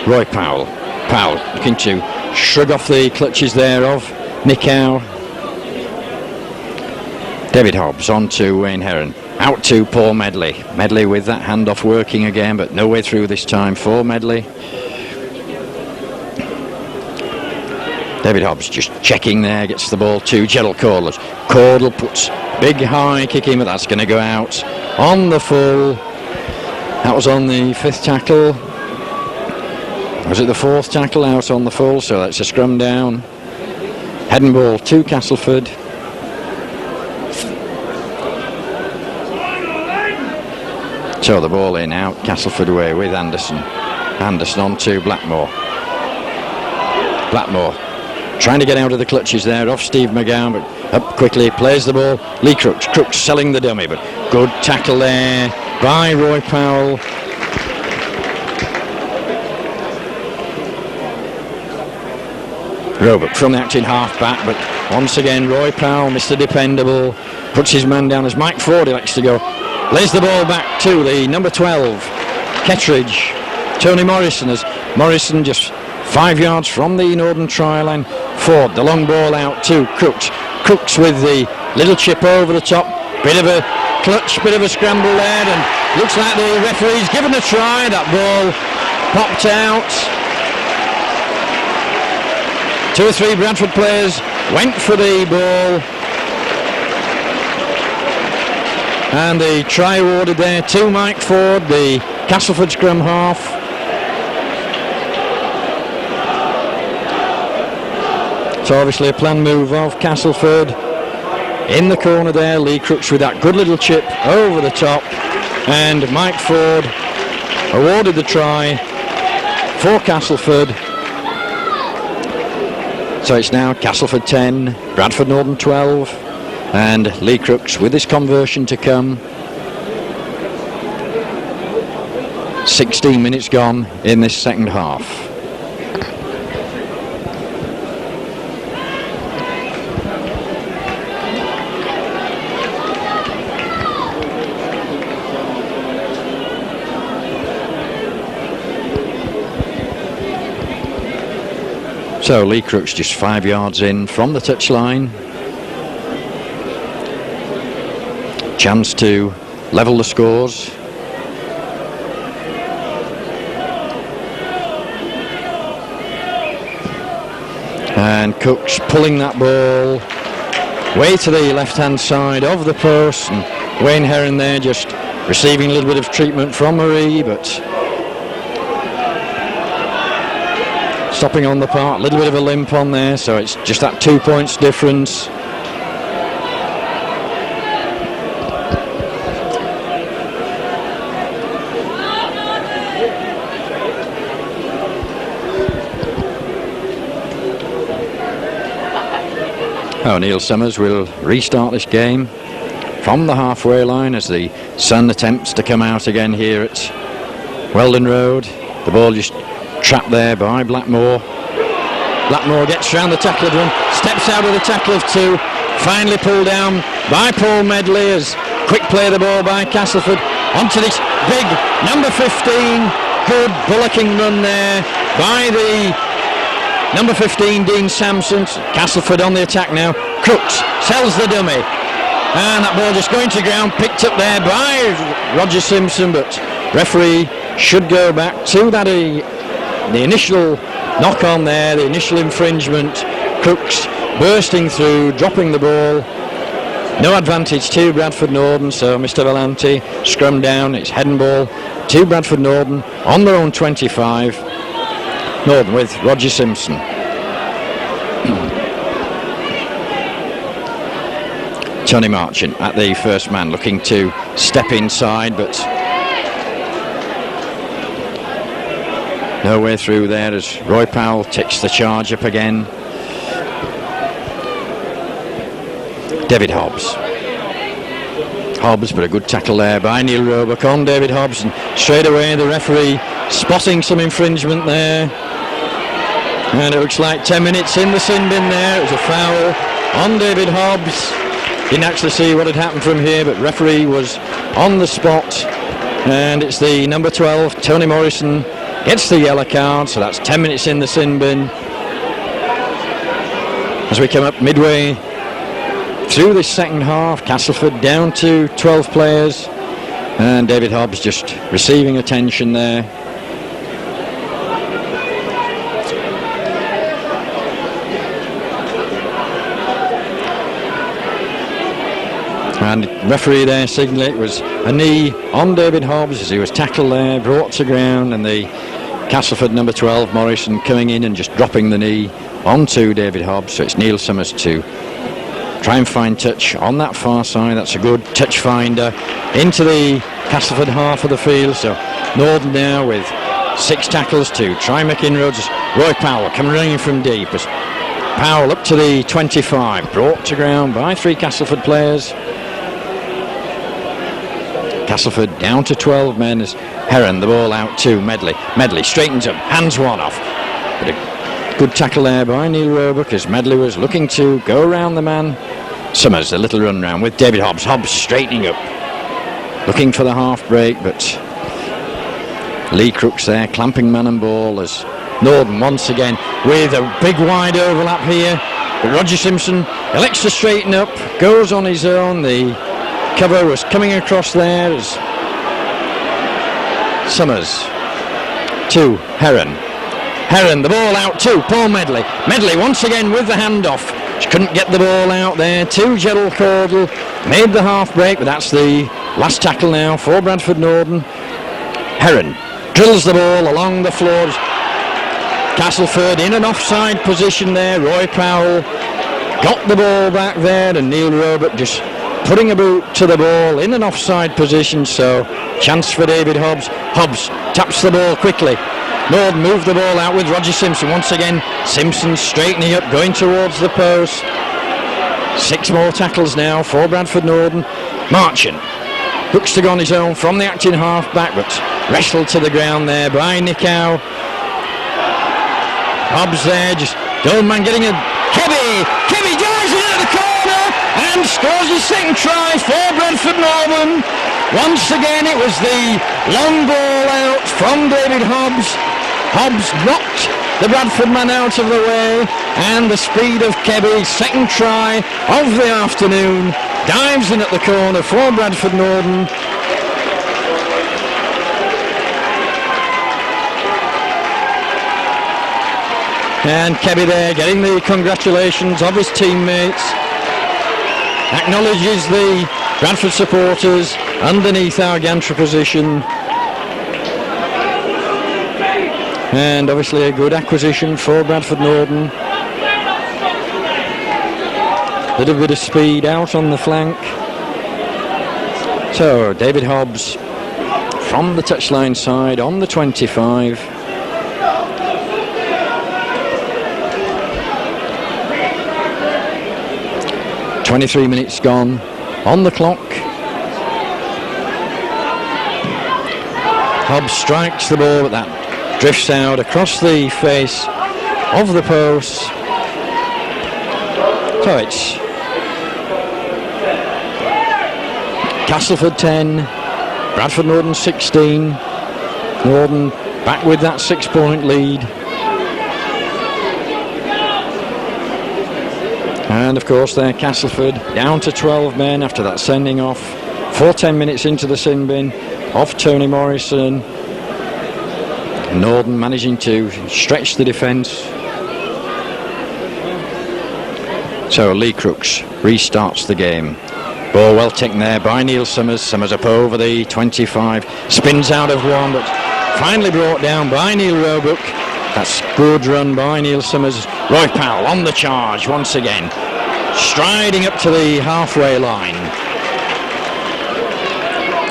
Roy Powell. Powell looking to shrug off the clutches there of Nicow. David Hobbs on to Wayne Heron. Out to Paul Medley. Medley with that handoff working again, but no way through this time for Medley. David Hobbs just checking there, gets the ball to Gerald Caudle. Caudle puts big high kick in, but that's going to go out on the full. That was on the 5th tackle. Was it the 4th tackle? Out on the full, so that's a scrum down. Head and ball to Castleford. So the ball in, out, Castleford away with Anderson. Anderson on to Blackmore. Blackmore trying to get out of the clutches there off Steve McGowan, but up quickly, plays the ball. Lee Crooks. Crooks selling the dummy, but good tackle there by Roy Powell. Robert from the acting half back, but once again Roy Powell, Mr. Dependable, puts his man down as Mike Ford elects to go. Lays the ball back to the number 12, Kettridge. Tony Morrison, as Morrison just 5 yards from the Norden try line. Ford, the long ball out to Crooks. Crooks with the little chip over the top. Bit of a clutch, bit of a scramble there, and looks like the referee's given a try. That ball popped out. 2 or 3 Bradford players went for the ball, and the try awarded there to Mike Ford, the Castleford scrum half. So obviously a planned move of Castleford. In the corner there, Lee Crooks with that good little chip over the top, and Mike Ford awarded the try for Castleford. So it's now Castleford 10, Bradford Northern 12, and Lee Crooks with his conversion to come. 16 minutes gone in this second half. So Lee Crooks just 5 yards in from the touchline. Chance to level the scores. And Cooks pulling that ball way to the left-hand side of the post. And Wayne Heron there just receiving a little bit of treatment from Marie, but stopping on the part, a little bit of a limp on there, so it's just that 2 points difference. Neil Summers will restart this game from the halfway line as the sun attempts to come out again here at Weldon Road. The ball just trapped there by Blackmore. Blackmore gets round the tackle of one, steps out of the tackle of two, finally pulled down by Paul Medley as quick play of the ball by Castleford onto this big number 15. Good bullocking run there by the number 15, Dean Sampson. Castleford on the attack now. Crooks sells the dummy, and that ball just going to ground, picked up there by Roger Simpson, but referee should go back to that the initial knock on there, the initial infringement. Crooks bursting through, dropping the ball. No advantage to Bradford Northern, so Mr. Valenti scrum down. It's head and ball to Bradford Northern on their own 25. Northern with Roger Simpson. Tony Marchant at the first man, looking to step inside, but no way through there as Roy Powell takes the charge up again. David Hobbs, but a good tackle there by Neil Roebuck on David Hobbs, and straight away the referee spotting some infringement there, and it looks like 10 minutes in the sin bin there. It was a foul on David Hobbs. Didn't actually see what had happened from here, but referee was on the spot, and it's the number 12, Tony Morrison, gets the yellow card, so that's 10 minutes in the sin bin. As we come up midway through this second half, Castleford down to 12 players, and David Hobbs just receiving attention there. And referee there signalling it was a knee on David Hobbs as he was tackled there, brought to ground, and the Castleford number 12 Morrison coming in and just dropping the knee onto David Hobbs. So it's Neil Summers to try and find touch on that far side. That's a good touch finder into the Castleford half of the field. So Northern now with 6 tackles to try and make inroads. Roy Powell coming running from deep as Powell up to the 25, brought to ground by 3 Castleford players. Castleford down to 12 men as Heron, the ball out to Medley. Medley straightens up, hands one off. But a good tackle there by Neil Roebuck as Medley was looking to go around the man. Summers, a little run round with David Hobbs. Hobbs straightening up, looking for the half break, but Lee Crooks there, clamping man and ball as Northern once again with a big wide overlap here. But Roger Simpson elects to straighten up, goes on his own. The cover was coming across there as Summers to Heron. Heron, the ball out to Paul Medley. Medley once again with the handoff. She couldn't get the ball out there to Gerald Caudle. Made the half break, but that's the last tackle now for Bradford Norden. Heron drills the ball along the floor. Castleford in an offside position there. Roy Powell got the ball back there, and Neil Roebuck just putting a boot to the ball in an offside position, so chance for David Hobbs. Hobbs taps the ball quickly. Norden moved the ball out with Roger Simpson. Once again, Simpson straightening up, going towards the post. 6 more tackles now for Bradford Norden. Marchant looks to go on his own from the acting half-back, but wrestled to the ground there by Nickow. Hobbs there, just Goldman getting a... Kebby dives into the corner and scores his second try for Bradford Northern. Once again, it was the long ball out from David Hobbs. Hobbs knocked the Bradford man out of the way, and the speed of Kebby, second try of the afternoon, dives in at the corner for Bradford Northern. And Kebby there getting the congratulations of his teammates. Acknowledges the Bradford supporters underneath our gantry position. And obviously a good acquisition for Bradford Norden. Little bit of speed out on the flank. So David Hobbs from the touchline side on the 25. 23 minutes gone on the clock. Hobbs strikes the ball, but that drifts out across the face of the post. So it's Castleford 10, Bradford Norden 16. Norden back with that 6-point lead. And of course there Castleford down to 12 men after that sending off for 10 minutes into the sin bin of Tony Morrison. Norden managing to stretch the defence. So Lee Crooks restarts the game. Ball well taken there by Neil Summers. Summers up over the 25. Spins out of one, but finally brought down by Neil Roebuck. That's good run by Neil Summers. Roy Powell on the charge once again. Striding up to the halfway line.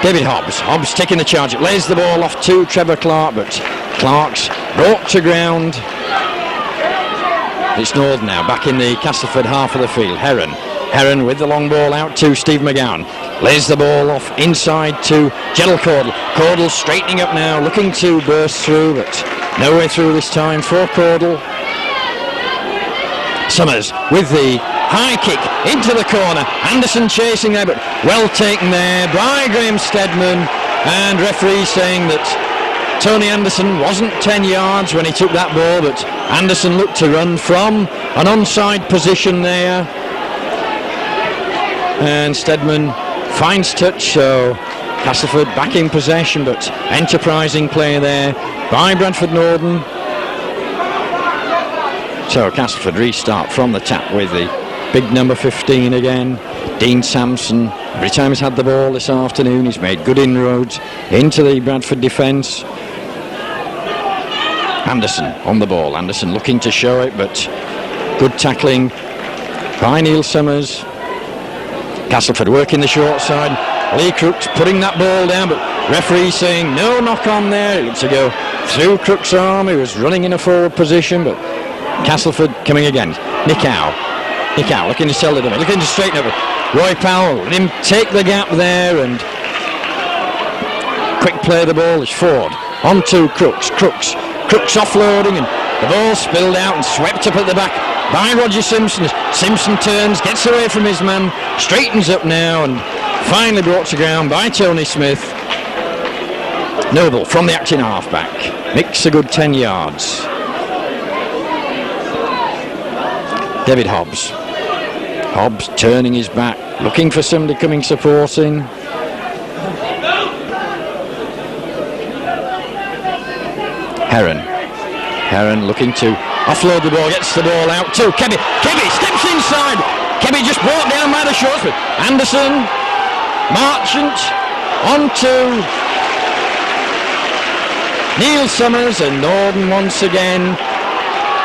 David Hobbs. Hobbs taking the charge. It lays the ball off to Trevor Clark, but Clark's brought to ground. It's Norden now back in the Castleford half of the field. Heron with the long ball out to Steve McGowan. Lays the ball off inside to Gerald Caudle. Caudle straightening up now, looking to burst through, but no way through this time for Caudle. Summers with the high kick into the corner. Anderson chasing there, but well taken there by Graham Steadman. And referee saying that Tony Anderson wasn't 10 yards when he took that ball, but Anderson looked to run from an onside position there. And Steadman finds touch, so Castleford back in possession, but enterprising play there by Bradford Norden. So Castleford restart from the tap with the big number 15 again, Dean Sampson. Every time he's had the ball this afternoon, he's made good inroads into the Bradford defence. Anderson on the ball. Anderson looking to show it, but good tackling by Neil Summers. Castleford working the short side. Lee Crooks putting that ball down, but referee saying no knock on there. It looked to go through Crooks' arm. He was running in a forward position, but Castleford coming again. Nickow looking to sell it a bit, looking to straighten up. Roy Powell, let him take the gap there, and quick play of the ball is Ford on to Crooks. Crooks offloading, and the ball spilled out and swept up at the back by Roger Simpson. Simpson turns, gets away from his man, straightens up now, and finally brought to ground by Tony Smith. Noble from the acting halfback makes a good 10 yards. David Hobbs turning his back, looking for somebody coming supporting. Heron looking to offload the ball, gets the ball out to Kebby. Kebby steps inside. Kebby just brought down by the shorts, but Anderson, Marchant, on to Neil Summers, and Norden once again.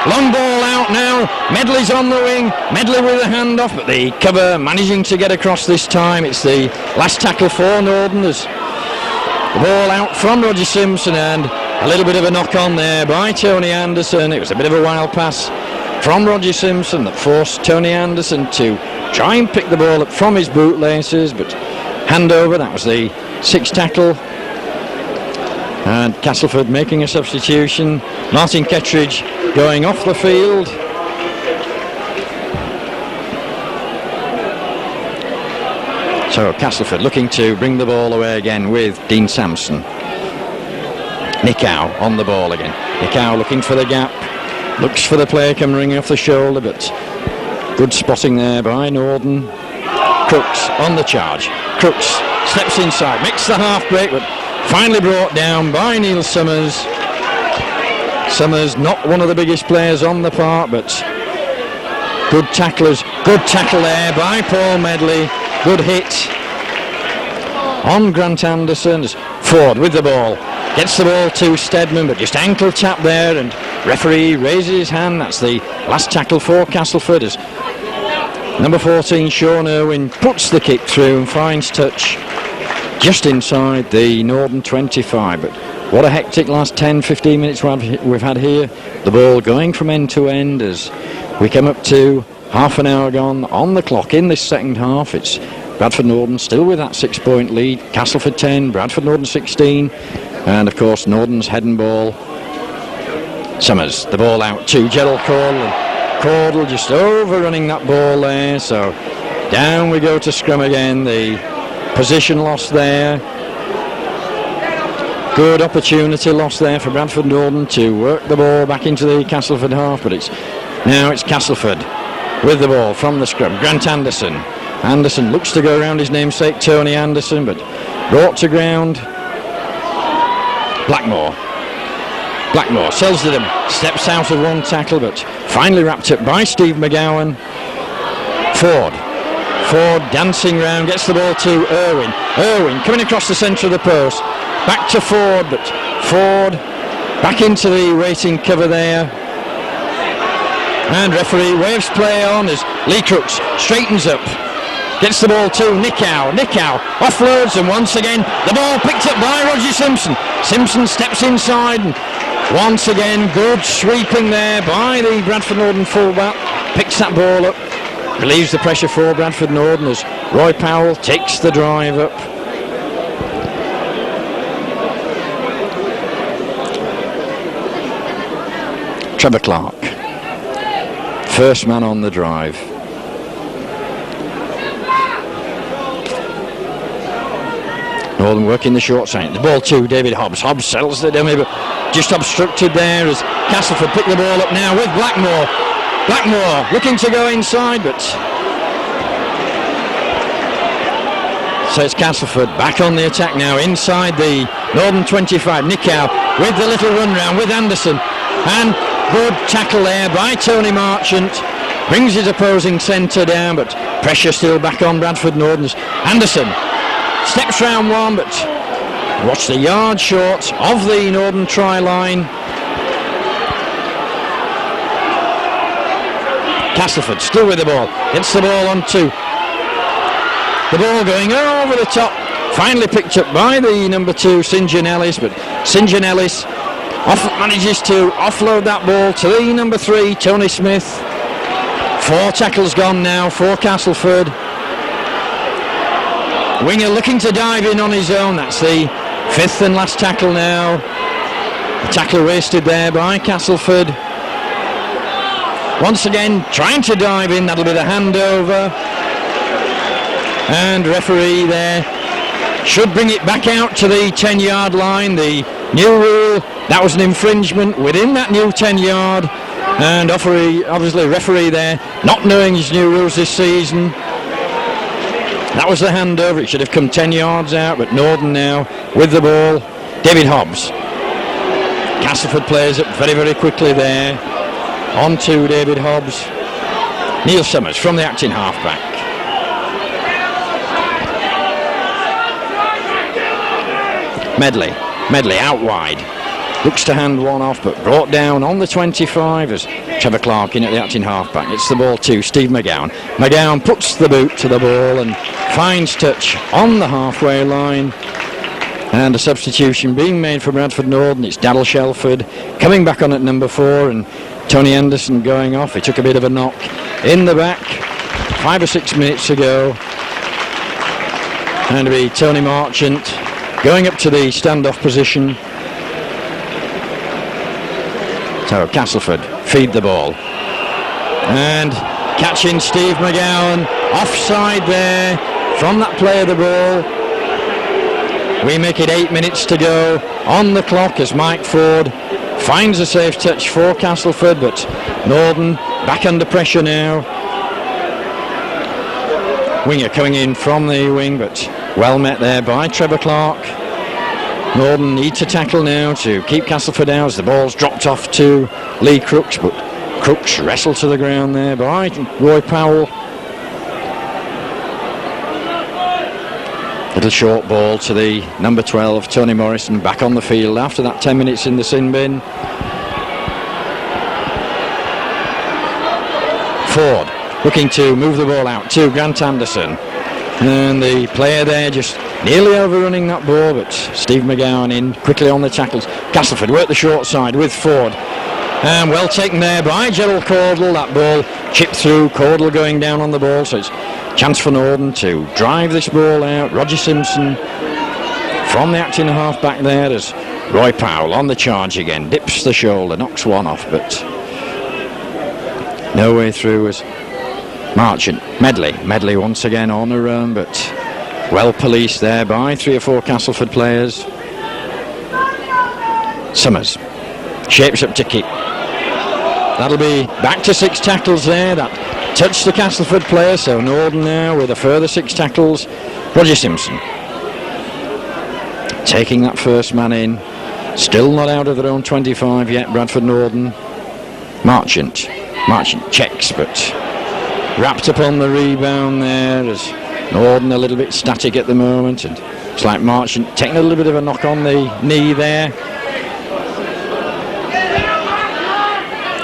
Long ball out now. Medley's on the wing. Medley with a handoff, but the cover managing to get across this time. It's the last tackle for Norden. There's the ball out from Roger Simpson, and a little bit of a knock on there by Tony Anderson. It was a bit of a wild pass from Roger Simpson that forced Tony Anderson to try and pick the ball up from his bootlaces, but hand over. That was the sixth tackle. And Castleford making a substitution. Martin Kettridge going off the field. So Castleford looking to bring the ball away again with Dean Sampson. Nicow on the ball again. Nicow looking for the gap. Looks for the player coming off the shoulder, but good spotting there by Norden. Crooks on the charge. Crooks steps inside, makes the half break, but finally brought down by Neil Summers. Summers not one of the biggest players on the park, but good tacklers. Good tackle there by Paul Medley. Good hit on Grant Anderson. Ford with the ball. Gets the ball to Stedman, but just ankle tap there, and referee raises his hand. That's the last tackle for Castleford as number 14 Sean Irwin puts the kick through and finds touch just inside the Norden 25. But what a hectic last 10-15 minutes we've had here. The ball going from end to end as we come up to half an hour gone on the clock in this second half. It's Bradford Norden still with that 6-point lead. Castleford 10, Bradford Norden 16, and of course Norden's head and ball. Summers, the ball out to Gerald Caudle. Caudle just overrunning that ball there, so down we go to scrum again. The position loss there. Good opportunity lost there for Bradford Norden to work the ball back into the Castleford half, but it's Castleford with the ball from the scrum. Grant Anderson. Anderson looks to go around his namesake Tony Anderson, but brought to ground. Blackmore sells to them, steps out of one tackle, but finally wrapped up by Steve McGowan. Ford dancing round, gets the ball to Irwin. Irwin coming across the centre of the post. Back to Ford, but Ford back into the waiting cover there. And referee waves play on as Lee Crooks straightens up. Gets the ball to Nicow. Nicow offloads, and once again the ball picked up by Roger Simpson. Simpson steps inside, and once again good sweeping there by the Bradford Norden fullback. Picks that ball up, relieves the pressure for Bradford Norden as Roy Powell takes the drive up. Trevor Clark, first man on the drive. Northern working the short side. The ball to David Hobbs. Hobbs settles the dummy, but just obstructed there as Castleford pick the ball up now with Blackmore. Blackmore looking to go inside, but so it's Castleford back on the attack now inside the Northern 25. Nicow with the little run round with Anderson, and good tackle there by Tony Marchant. Brings his opposing centre down, but pressure still back on Bradford Norden's. Anderson steps round one, but watch the yard short of the Norden try line. Castleford still with the ball. Gets the ball on two. The ball going over the top. Finally picked up by the number 2, St. John Ellis, but St. John Ellis manages to offload that ball to the number 3, Tony Smith. 4 tackles gone now for Castleford. Winger looking to dive in on his own. That's the 5th and last tackle now. The tackle wasted there by Castleford. Once again trying to dive in. That'll be the handover. And referee there should bring it back out to the 10-yard line. The new rule, that was an infringement within that new 10-yard. And obviously referee there not knowing his new rules this season. That was the handover. It should have come 10 yards out, but Norden now with the ball. David Hobbs Castleford players up very, very quickly there. On to David Hobbs. Neil Summers from the acting half-back. Medley out wide. Looks to hand one off, but brought down on the 25 as Trevor Clark in at the acting half-back. It's the ball to Steve McGowan. McGowan puts the boot to the ball and finds touch on the halfway line. And a substitution being made for Bradford Northern. It's Daryl Shelford coming back on at number 4 and Tony Anderson going off. He took a bit of a knock in the back 5 or 6 minutes ago. And it'll be Tony Marchant going up to the standoff position. So Castleford feed the ball. And catching Steve McGowan. Offside there from that play of the ball. We make it 8 minutes to go on the clock as Mike Ford finds a safe touch for Castleford, but Northern back under pressure now. Winger coming in from the wing, but well met there by Trevor Clark. Northern need to tackle now to keep Castleford out as the ball's dropped off to Lee Crooks, but Crooks wrestled to the ground there by Roy Powell. Little short ball to the number 12, Tony Morrison, back on the field after that 10 minutes in the sin bin. Ford looking to move the ball out to Grant Anderson. And the player there just nearly overrunning that ball, but Steve McGowan in quickly on the tackles. Castleford work the short side with Ford. And well taken there by Gerald Cordell. That ball chipped through, Cordell going down on the ball, so it's chance for Northern to drive this ball out. Roger Simpson from the acting half back there as Roy Powell on the charge again. Dips the shoulder, knocks one off, but no way through as Marchant. Medley once again on a run, but well policed there by 3 or 4 Castleford players. Summers shapes up to kick. That'll be back to 6 tackles there. That touched the Castleford player, so Northern now with a further 6 tackles. Roger Simpson taking that first man in. Still not out of their own 25 yet, Bradford Northern. Marchant checks, but wrapped up on the rebound there as Northern a little bit static at the moment, and it's like Marchant taking a little bit of a knock on the knee there.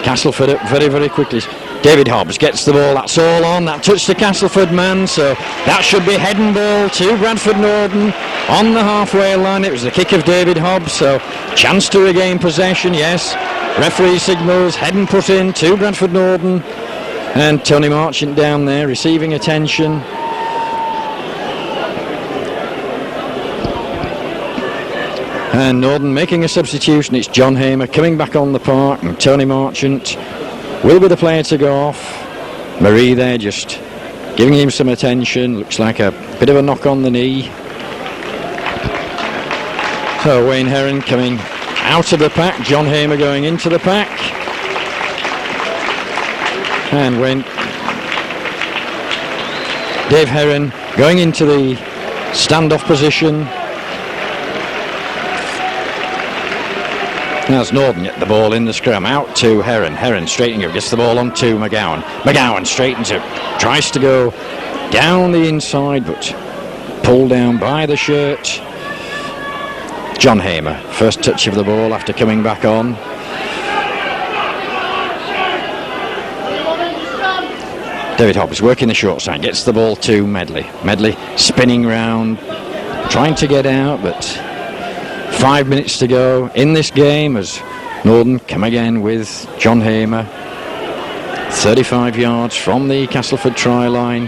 Castleford up very, very quickly. David Hobbs gets the ball, that's all on. That touched the Castleford man, so that should be head and ball to Bradford Northern on the halfway line. It was the kick of David Hobbs, so chance to regain possession, yes. Referee signals head and put in to Bradford Northern. And Tony Marchant down there receiving attention. And Northern making a substitution. It's John Hamer coming back on the park, and Tony Marchant will be the player to go off. Marie there just giving him some attention. Looks like a bit of a knock on the knee. So Wayne Heron coming out of the pack. John Hamer going into the pack. And Dave Heron going into the standoff position. As Northern get the ball in the scrum, out to Heron. Heron straightening up, gets the ball on to McGowan. McGowan straightens up, tries to go down the inside, but pulled down by the shirt. John Hamer, first touch of the ball after coming back on. David Hobbs working the short side, gets the ball to Medley. Medley spinning round, trying to get out, but 5 minutes to go in this game as Northern come again with John Hamer. 35 yards from the Castleford try line.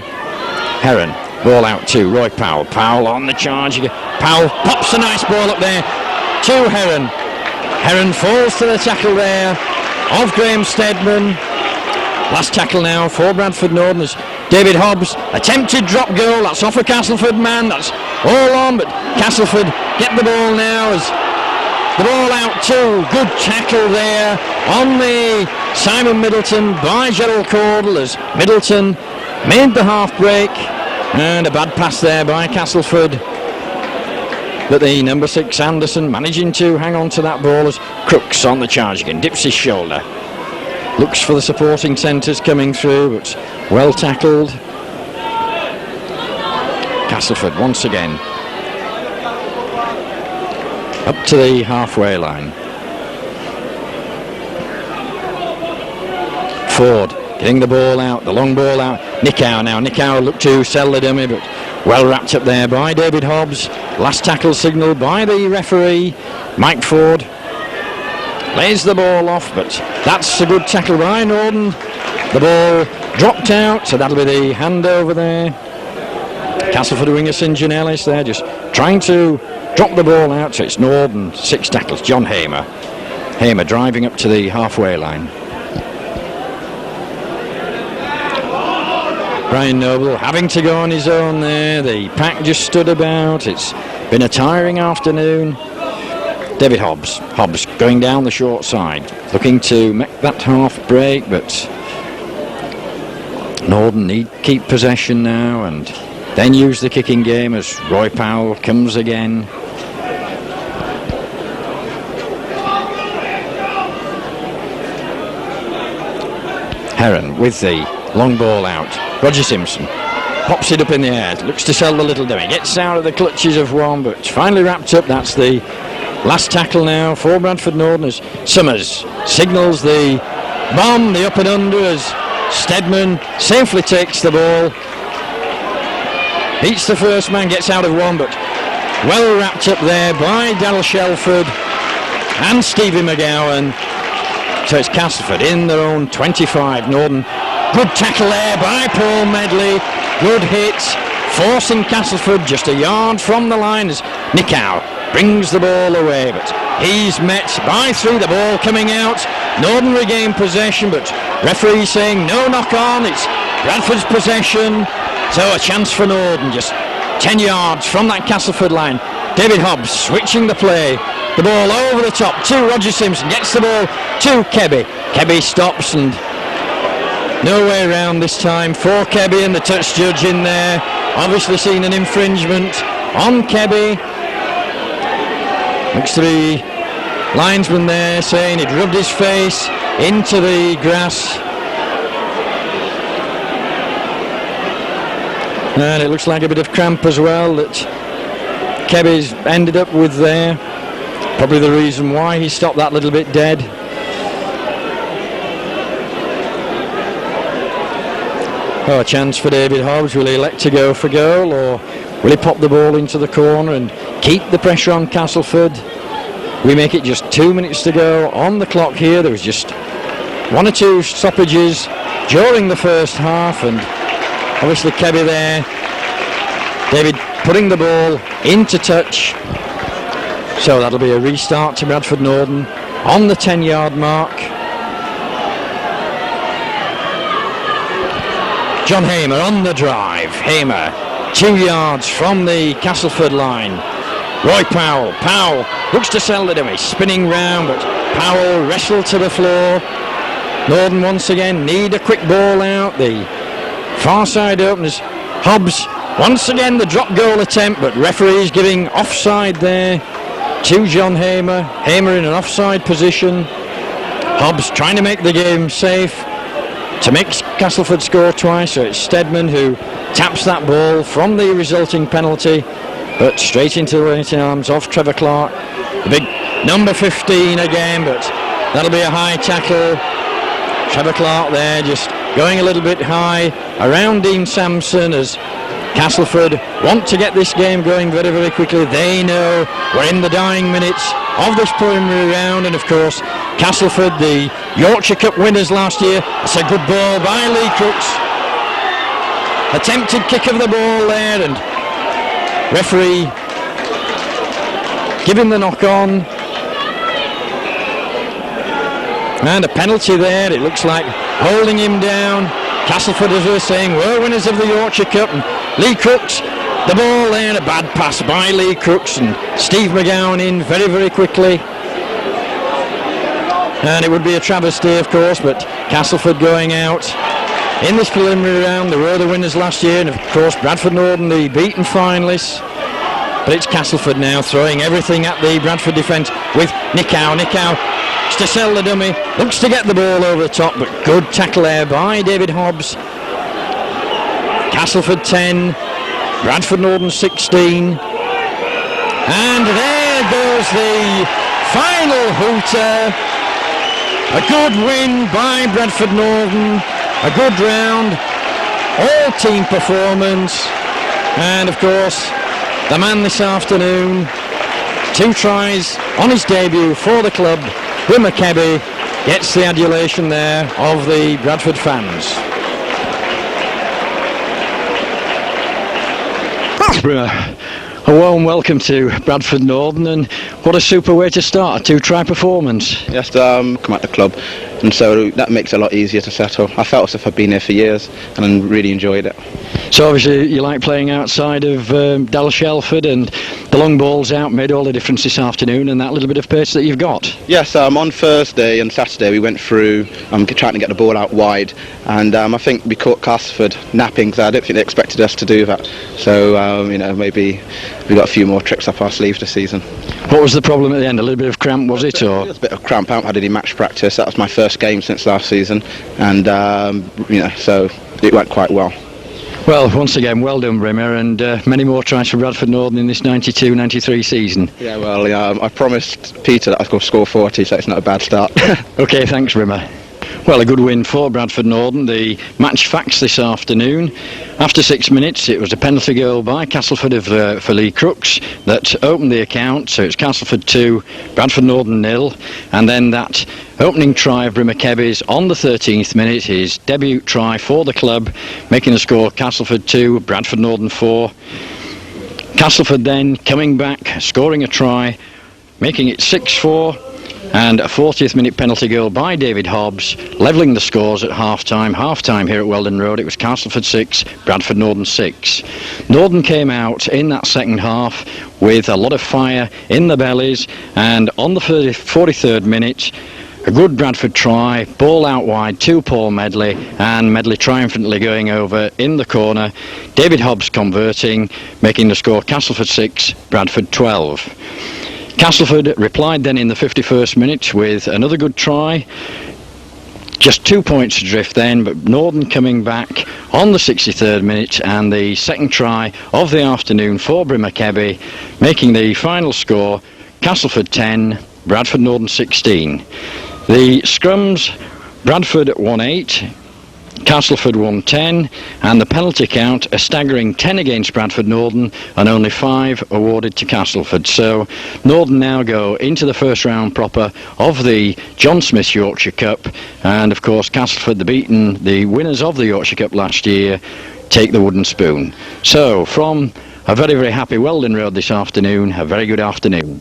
Heron, ball out to Roy Powell. Powell on the charge. Powell pops a nice ball up there to Heron. Heron falls to the tackle there of Graham Steadman. Last tackle now for Bradford Northern as David Hobbs, attempted drop goal, that's off a Castleford man, that's all on, but Castleford get the ball now as the ball out too. Good tackle there on the Simon Middleton by Gerald Cordell as Middleton made the half break, and a bad pass there by Castleford. But the number 6 Anderson managing to hang on to that ball as Crooks on the charge again, dips his shoulder. Looks for the supporting centres coming through, but well tackled. Castleford once again. Up to the halfway line. Ford getting the ball out, the long ball out. Nickow now. Nickow looked to sell the dummy, but well wrapped up there by David Hobbs. Last tackle signal by the referee, Mike Ford. Lays the ball off, but that's a good tackle by Norden. The ball dropped out, so that'll be the handover there. Castleford winger St John there, just trying to drop the ball out. So it's Norden, 6 tackles. John Hamer. Hamer driving up to the halfway line. Brian Noble having to go on his own there. The pack just stood about. It's been a tiring afternoon. David Hobbs. Hobbs going down the short side, looking to make that half break, but Norden need keep possession now and then use the kicking game as Roy Powell comes again. Heron with the long ball out. Roger Simpson pops it up in the air, looks to sell the little dummy, gets out of the clutches of one, but finally wrapped up. That's the last tackle now for Bradford Norden as Summers signals the bomb, the up and under, as Stedman safely takes the ball. Beats the first man, gets out of one, but well wrapped up there by Daryl Shelford and Stevie McGowan. So it's Castleford in their own 25. Norden, good tackle there by Paul Medley. Good hit, forcing Castleford just a yard from the line as Nickow brings the ball away, but he's met by 3. The ball coming out. Norden regained possession, but referee saying no knock on. It's Bradford's possession. So a chance for Norden, just 10 yards from that Castleford line. David Hobbs switching the play. The ball over the top to Roger Simpson. Gets the ball to Kebby. Kebby stops and no way around this time for Kebby, and the touch judge in there. Obviously seen an infringement on Kebby. Looks to be linesman there saying he'd rubbed his face into the grass. And it looks like a bit of cramp as well that Kebby's ended up with there. Probably the reason why he stopped that little bit dead. Oh, a chance for David Hobbs. Will he elect to go for goal, or will he pop the ball into the corner and keep the pressure on Castleford? We make it just 2 minutes to go on the clock here. There was just 1 or 2 stoppages during the first half, and obviously Kebby there. David putting the ball into touch. So that'll be a restart to Bradford Norden on the 10-yard mark. John Hamer on the drive. Hamer 2 yards from the Castleford line. Roy Powell. Powell looks to sell the dummy, spinning round, but Powell wrestled to the floor. Norden once again need a quick ball out. The far side openers. Hobbs once again the drop goal attempt, but referees giving offside there to John Hamer. Hamer in an offside position. Hobbs trying to make the game safe to make Castleford score twice. So it's Stedman who taps that ball from the resulting penalty, but straight into the waiting arms of Trevor Clark. The big number 15 again, but that'll be a high tackle. Trevor Clark there just going a little bit high around Dean Sampson as Castleford want to get this game going very, very quickly. They know we're in the dying minutes of this preliminary round, and of course Castleford, the Yorkshire Cup winners last year. It's a good ball by Lee Crooks. Attempted kick of the ball there, and referee giving the knock on. And a penalty there, it looks like, holding him down. Castleford, as we were saying, were winners of the Yorkshire Cup, and Lee Crooks, the ball there, a bad pass by Lee Crooks, and Steve McGowan in very, very quickly. And it would be a travesty, of course, but Castleford going out in this preliminary round. They were the winners last year, and of course Bradford Norden the beaten finalists. but it's Castleford now throwing everything at the Bradford defence with Nicow. To sell the dummy, looks to get the ball over the top, but good tackle there by David Hobbs. Castleford 10, Bradford Northern 16, and there goes the final hooter. A good win by Bradford Northern, a good round, all team performance, and of course the man this afternoon, 2 tries on his debut for the club, Brimmer Kebby, gets the adulation there of the Bradford fans. Brimmer, a warm welcome to Bradford Northern, and what a super way to start, a 2-try performance. Yes, come at the club, and so that makes it a lot easier to settle. I felt as if I'd been here for years and I really enjoyed it. So obviously you like playing outside of Dal Shelford, and the long balls out made all the difference this afternoon, and that little bit of pace that you've got. Yes, on Thursday and Saturday we went through trying to get the ball out wide, and I think we caught Castleford napping, because I don't think they expected us to do that. So maybe we got a few more tricks up our sleeve this season. What was the problem at the end? A little bit of cramp, was it? Or? It was a bit of cramp. I haven't had any match practice. That was my first game since last season, and so it went quite well. Well, once again, well done, Brimmer, and many more tries for Bradford Northern in this 92-93 season. Yeah, well, I promised Peter that I could score 40, so it's not a bad start. OK, thanks, Brimmer. Well, a good win for Bradford Northern. The match facts this afternoon. After 6 minutes, it was a penalty goal by Castleford for Lee Crooks that opened the account. So it's Castleford 2, Bradford Northern 0. And then that opening try of Brimmer Kebby's on the 13th minute, his debut try for the club, making the score Castleford 2, Bradford Northern 4. Castleford then coming back, scoring a try, making it 6-4. And a 40th minute penalty goal by David Hobbs, levelling the scores at half-time here at Weldon Road. It was Castleford 6, Bradford Northern 6. Northern came out in that second half with a lot of fire in the bellies, and on the 43rd minute, a good Bradford try, ball out wide to Paul Medley, and Medley triumphantly going over in the corner. David Hobbs converting, making the score Castleford 6, Bradford 12. Castleford replied then in the 51st minute with another good try. Just 2 points adrift then, but Northern coming back on the 63rd minute, and the second try of the afternoon for Brimmer Kebby, making the final score Castleford 10, Bradford Northern 16. The scrums, Bradford won 8, Castleford won 10, and the penalty count a staggering 10 against Bradford Northern and only 5 awarded to Castleford. So Northern now go into the first round proper of the John Smith Yorkshire Cup, and of course Castleford, the winners of the Yorkshire Cup last year, take the wooden spoon. So from a very, very happy Weldon Road this afternoon, a very good afternoon.